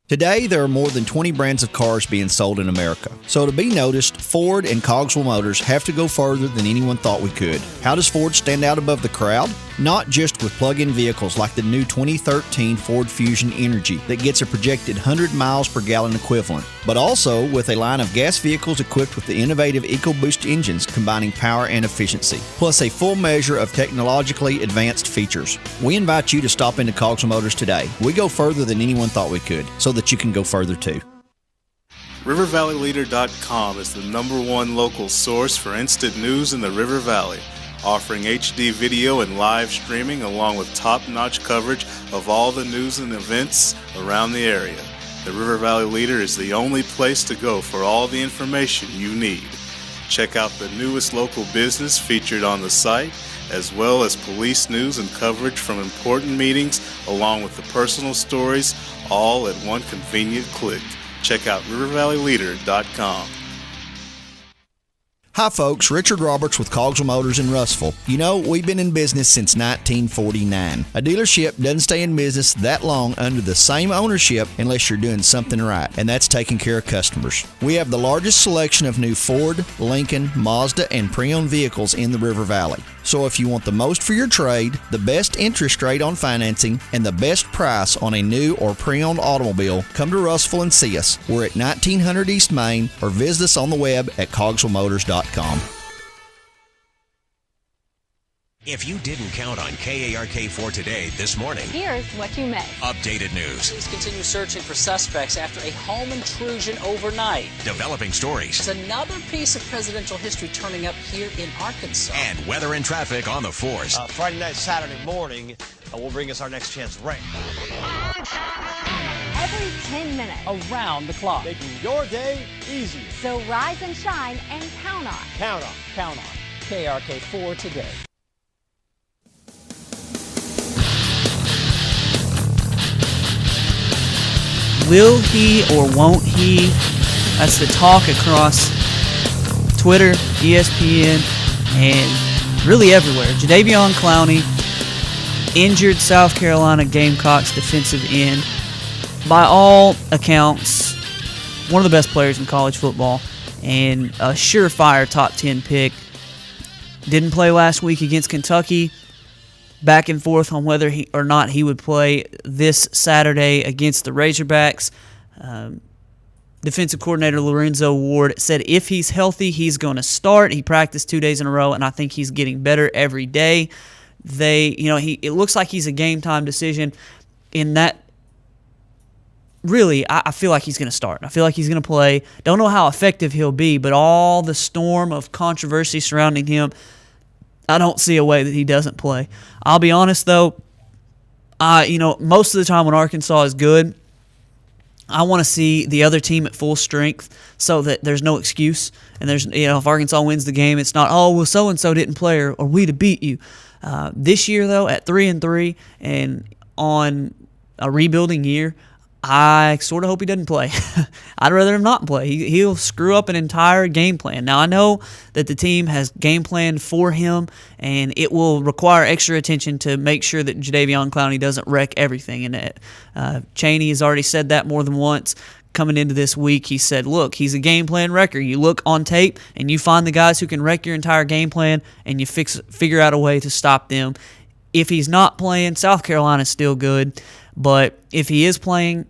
Today, there are more than 20 brands of cars being sold in America. So to be noticed, Ford and Cogswell Motors have to go further than anyone thought we could. How does Ford stand out above the crowd? Not just with plug-in vehicles like the new 2013 Ford Fusion Energy that gets a projected 100 miles per gallon equivalent, but also with a line of gas vehicles equipped with the innovative EcoBoost engines combining power and efficiency, plus a full measure of technologically advanced features. We invite you to stop into Cogswell Motors today. We go further than anyone thought we could, so that you can go further too. RiverValleyLeader.com is the #1 local source for instant news in the River Valley, offering HD video and live streaming along with top-notch coverage of all the news and events around the area. The River Valley Leader is the only place to go for all the information you need. Check out the newest local business featured on the site, as well as police news and coverage from important meetings, along with the personal stories, all at one convenient click. Check out RiverValleyLeader.com. Hi folks, Richard Roberts with Cogswell Motors in Russellville. You know, we've been in business since 1949. A dealership doesn't stay in business that long under the same ownership unless you're doing something right, and that's taking care of customers. We have the largest selection of new Ford, Lincoln, Mazda, and pre-owned vehicles in the River Valley. So if you want the most for your trade, the best interest rate on financing, and the best price on a new or pre-owned automobile, come to Russellville and see us. We're at 1900 East Main, or visit us on the web at cogswellmotors.com. If you didn't count on KARK4 today this morning, Here's what you missed. updated news, Police continue searching for suspects after a home intrusion overnight. developing stories, There's another piece of presidential history turning up here in Arkansas. and weather and traffic on the force. Friday night, Saturday morning will bring us our next chance of rain. Every 10 minutes. Around the clock. Making your day easier. So rise and shine and count on. Count on. Count on KRK4 today. Will he or won't he? That's the talk across Twitter, ESPN, and really everywhere. Jadeveon Clowney, injured South Carolina Gamecocks defensive end. By all accounts, one of the best players in college football and a surefire top 10 pick. Didn't play last week against Kentucky. Back and forth on whether he or not he would play this Saturday against the Razorbacks. Defensive coordinator Lorenzo Ward said if he's healthy, he's going to start. He practiced 2 days in a row, and I think he's getting better every day. It looks like he's a game time decision in that. Really, I feel like he's going to start. I feel like he's going to play. Don't know how effective he'll be, but all the storm of controversy surrounding him, I don't see a way that he doesn't play. I'll be honest, though, most of the time when Arkansas is good, I want to see the other team at full strength so that there's no excuse. And if Arkansas wins the game, it's not, oh, well, so-and-so didn't play or we to beat you. This year, though, at 3-3 and on a rebuilding year, I sort of hope he doesn't play. I'd rather him not play. He'll screw up an entire game plan. Now, I know that the team has game planned for him, and it will require extra attention to make sure that Jadeveon Clowney doesn't wreck everything. And Chaney has already said that more than once. Coming into this week, he said, look, he's a game plan wrecker. You look on tape, and you find the guys who can wreck your entire game plan, and you figure out a way to stop them. If he's not playing, South Carolina's still good. But if he is playing,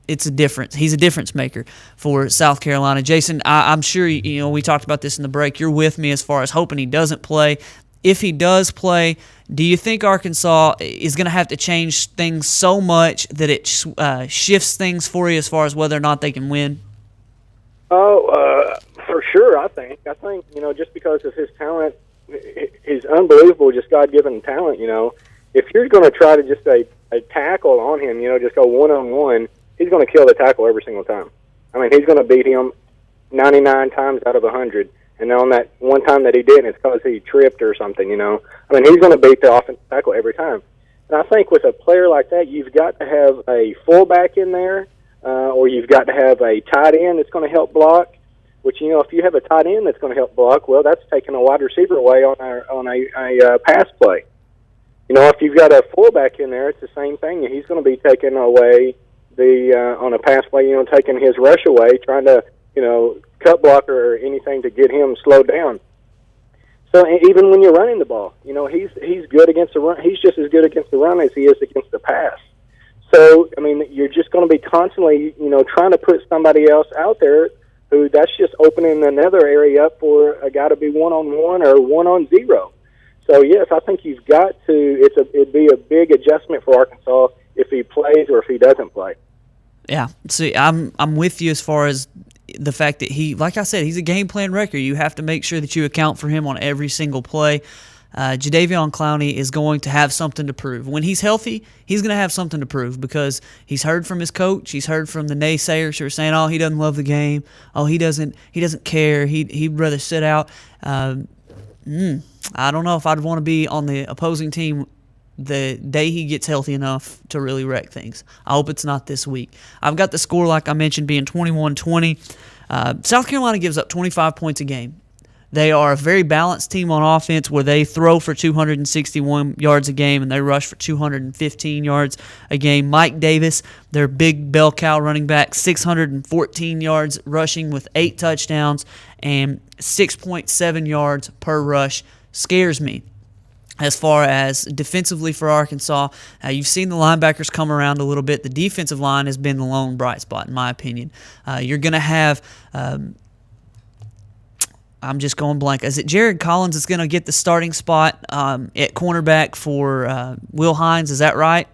it's a difference. He's a difference maker for South Carolina. Jason, I'm sure we talked about this in the break. You're with me as far as hoping he doesn't play. If he does play, do you think Arkansas is going to have to change things so much that it shifts things for you as far as whether or not they can win? Oh, for sure, I think. Just because of his talent, his unbelievable, just God-given talent, if you're going to try to just a tackle on him, just go one-on-one, he's going to kill the tackle every single time. I mean, he's going to beat him 99 times out of 100. And on that one time that he didn't, it's because he tripped or something, I mean, he's going to beat the offensive tackle every time. And I think with a player like that, you've got to have a fullback in there, or you've got to have a tight end that's going to help block. Which, if you have a tight end that's going to help block, well, that's taking a wide receiver away on a pass play. If you've got a fullback in there, it's the same thing. He's going to be taking away on a pass play, taking his rush away, trying to, cut block or anything to get him slowed down. So even when you're running the ball, he's good against the run. He's just as good against the run as he is against the pass. So, I mean, you're just going to be constantly, trying to put somebody else out there who that's just opening another area up for a guy to be one-on-one or one-on-zero. So, yes, I think you've got to it'd be a big adjustment for Arkansas if he plays or if he doesn't play. Yeah, see, I'm with you as far as the fact that like I said, he's a game plan wrecker. You have to make sure that you account for him on every single play. Jadeveon Clowney is going to have something to prove. When he's healthy, he's going to have something to prove because he's heard from his coach. He's heard from the naysayers who are saying, "Oh, he doesn't love the game. Oh, he doesn't care. He'd rather sit out." I don't know if I'd want to be on the opposing team the day he gets healthy enough to really wreck things. I hope it's not this week. I've got the score, like I mentioned, being 21-20. South Carolina gives up 25 points a game. They are a very balanced team on offense where they throw for 261 yards a game and they rush for 215 yards a game. Mike Davis, their big bell cow running back, 614 yards rushing with 8 touchdowns and 6.7 yards per rush. Scares me. As far as defensively for Arkansas, you've seen the linebackers come around a little bit. The defensive line has been the lone bright spot, in my opinion. You're going to have, I'm just going blank. Is it Jared Collins that's going to get the starting spot at cornerback for Will Hines? Is that right?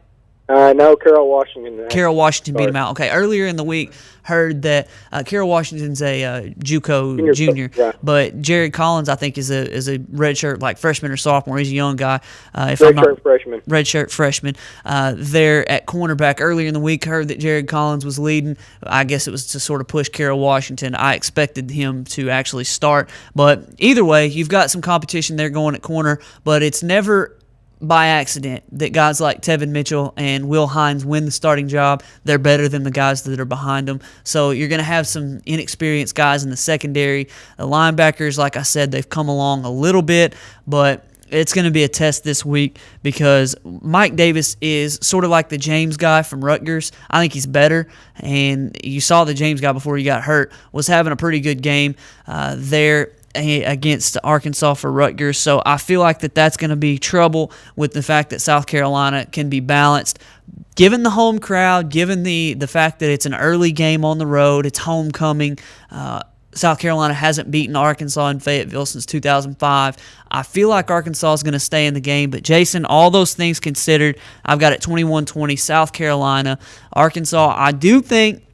No, Carol Washington. Carol Washington beat him out. Okay, earlier in the week, heard that Carol Washington's a JUCO junior, yeah. But Jared Collins, I think, is a redshirt, like freshman or sophomore. He's a young guy. Freshman. Redshirt freshman. There at cornerback earlier in the week, heard that Jared Collins was leading. I guess it was to sort of push Carol Washington. I expected him to actually start, but either way, you've got some competition there going at corner, but it's never by accident that guys like Tevin Mitchell and Will Hines win the starting job. They're better than the guys that are behind them. So you're going to have some inexperienced guys in the secondary. The linebackers, like I said, they've come along a little bit, but it's going to be a test this week because Mike Davis is sort of like the James guy from Rutgers. I think he's better, and you saw the James guy before he got hurt was having a pretty good game there against Arkansas for Rutgers. So I feel like that's going to be trouble with the fact that South Carolina can be balanced. Given the home crowd, given the fact that it's an early game on the road, it's homecoming, South Carolina hasn't beaten Arkansas in Fayetteville since 2005. I feel like Arkansas is going to stay in the game. But, Jason, all those things considered, I've got it 21-20, South Carolina. Arkansas, I do think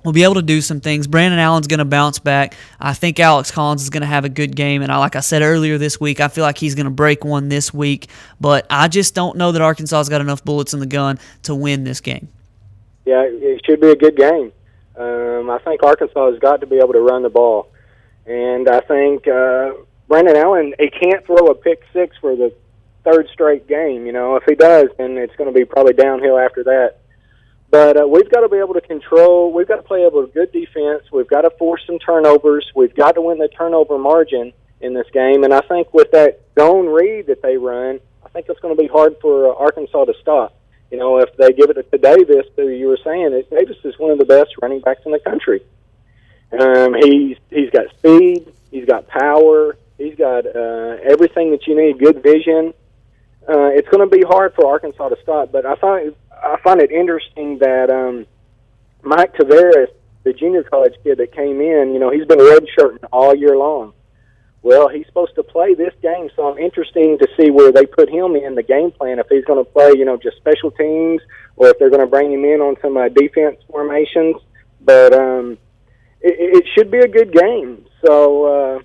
we'll be able to do some things. Brandon Allen's going to bounce back. I think Alex Collins is going to have a good game. And like I said earlier this week, I feel like he's going to break one this week. But I just don't know that Arkansas has got enough bullets in the gun to win this game. Yeah, it should be a good game. I think Arkansas has got to be able to run the ball. And I think Brandon Allen, he can't throw a pick six for the third straight game. You know, if he does, then it's going to be probably downhill after that. But we've got to be able to control. We've got to play able to good defense. We've got to force some turnovers. We've got to win the turnover margin in this game. And I think with that zone read that they run, I think it's going to be hard for Arkansas to stop. You know, if they give it to Davis, who you were saying, Davis is one of the best running backs in the country. He's got speed, he's got power, he's got everything that you need, good vision. It's going to be hard for Arkansas to stop, but I find it interesting that Mike Tavares, the junior college kid that came in, you know, he's been redshirting all year long. Well, he's supposed to play this game, so I'm interested to see where they put him in the game plan, if he's going to play, you know, just special teams, or if they're going to bring him in on some defense formations. But it should be a good game. So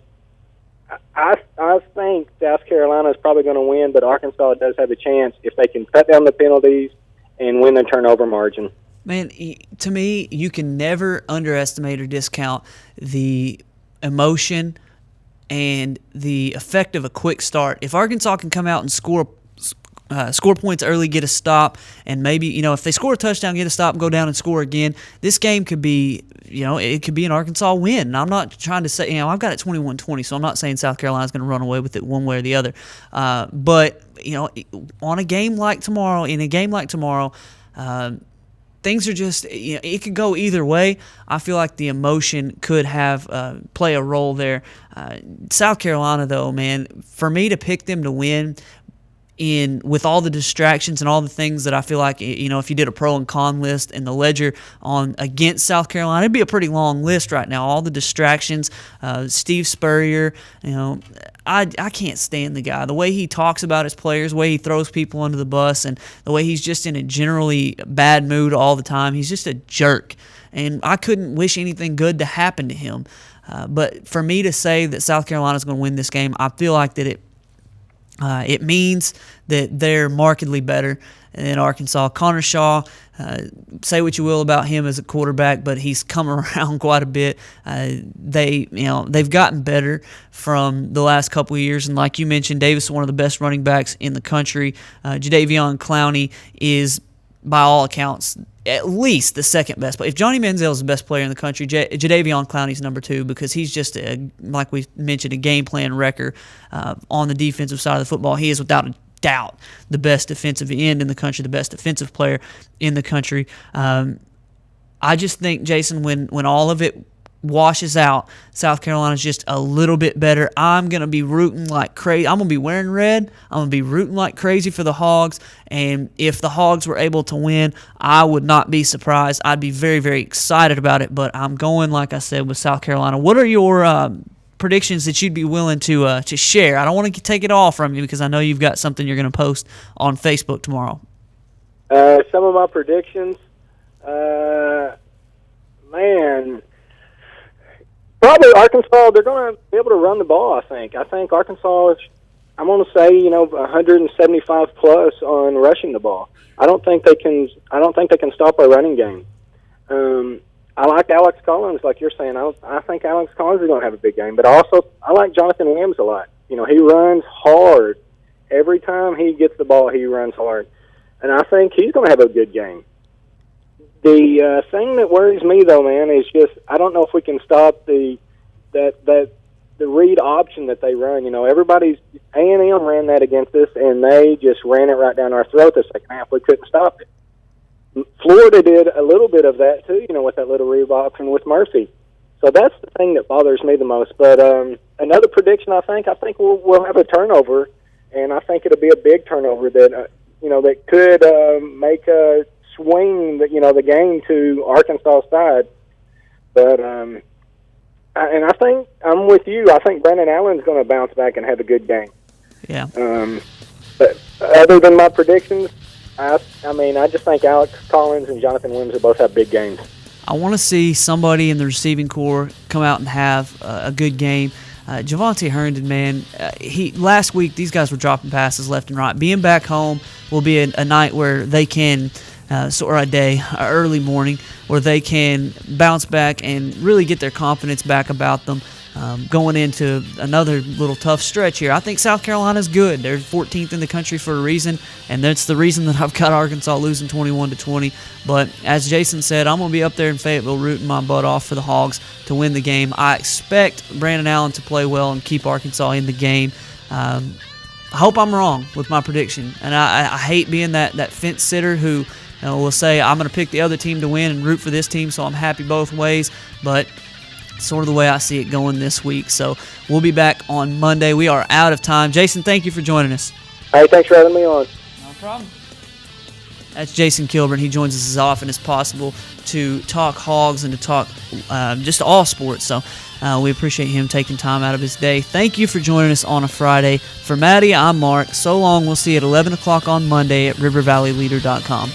I think South Carolina is probably going to win, but Arkansas does have a chance if they can cut down the penalties and win the turnover margin. Man, to me, you can never underestimate or discount the emotion and the effect of a quick start. If Arkansas can come out and score points early, get a stop, and maybe, you know, if they score a touchdown, get a stop, and go down and score again, this game could be, you know, it could be an Arkansas win. And I'm not trying to say, you know, I've got it 21-20, so I'm not saying South Carolina's going to run away with it one way or the other. But, you know, in a game like tomorrow, things are just, you know, it could go either way. I feel like the emotion could have play a role there. South Carolina, though, man, for me to pick them to win with all the distractions and all the things that I feel like, you know, if you did a pro and con list and the ledger on against South Carolina, it'd be a pretty long list right now. All the distractions, Steve Spurrier, you know, I can't stand the guy. The way he talks about his players, the way he throws people under the bus, and the way he's just in a generally bad mood all the time. He's just a jerk. And I couldn't wish anything good to happen to him. But for me to say that South Carolina's going to win this game, I feel like that it means that they're markedly better than Arkansas. Connor Shaw, say what you will about him as a quarterback, but he's come around quite a bit. They've gotten better from the last couple of years, and like you mentioned, Davis is one of the best running backs in the country. Jadeveon Clowney is, by all accounts, at least the second best player. If Johnny Manziel is the best player in the country, Jadeveon Clowney's number two, because he's just, like we mentioned, a game plan wrecker on the defensive side of the football. He is without a doubt the best defensive end in the country, the best defensive player in the country. I just think, Jason, when all of it washes out, South Carolina's just a little bit better. I'm going to be rooting like crazy. I'm going to be wearing red. I'm going to be rooting like crazy for the Hogs. And if the Hogs were able to win, I would not be surprised. I'd be very, very excited about it. But I'm going, like I said, with South Carolina. What are your predictions that you'd be willing to share? I don't want to take it all from you because I know you've got something you're going to post on Facebook tomorrow. Some of my predictions, probably Arkansas, they're going to be able to run the ball, I think. I think Arkansas is, I'm going to say, 175 plus on rushing the ball. I don't think they can stop our running game. I like Alex Collins, like you're saying. I think Alex Collins is going to have a big game. But also, I like Jonathan Williams a lot. He runs hard. Every time he gets the ball, he runs hard. And I think he's going to have a good game. The thing that worries me, though, man, is just I don't know if we can stop that the read option that they run. You know, everybody's A&M ran that against us, and they just ran it right down our throat the second half. We couldn't stop it. Florida did a little bit of that too, you know, with that little read option with Murphy. So that's the thing that bothers me the most. But another prediction, I think we'll have a turnover, and I think it'll be a big turnover that that could make a swing the game to Arkansas' side. But and I think I'm with you. I think Brandon Allen's going to bounce back and have a good game. Yeah. But other than my predictions, I just think Alex Collins and Jonathan Williams will both have big games. I want to see somebody in the receiving corps come out and have a good game. Javonte Herndon, man, last week these guys were dropping passes left and right. Being back home will be a night where they can, or a day, early morning, where they can bounce back and really get their confidence back about them. Going into another little tough stretch here. I think South Carolina's good. They're 14th in the country for a reason, and that's the reason that I've got Arkansas losing 21-20. But as Jason said, I'm going to be up there in Fayetteville rooting my butt off for the Hogs to win the game. I expect Brandon Allen to play well and keep Arkansas in the game. I hope I'm wrong with my prediction, and I hate being that fence sitter who will say I'm going to pick the other team to win and root for this team, so I'm happy both ways, but sort of the way I see it going this week. So we'll be back on Monday. We are out of time. Jason, thank you for joining us. Hey, thanks for having me on. No problem. That's Jason Kilburn. He joins us as often as possible to talk Hogs and to talk just all sports. So we appreciate him taking time out of his day. Thank you for joining us on a Friday. For Maddie, I'm Mark. So long. We'll see you at 11 o'clock on Monday at rivervalleyleader.com.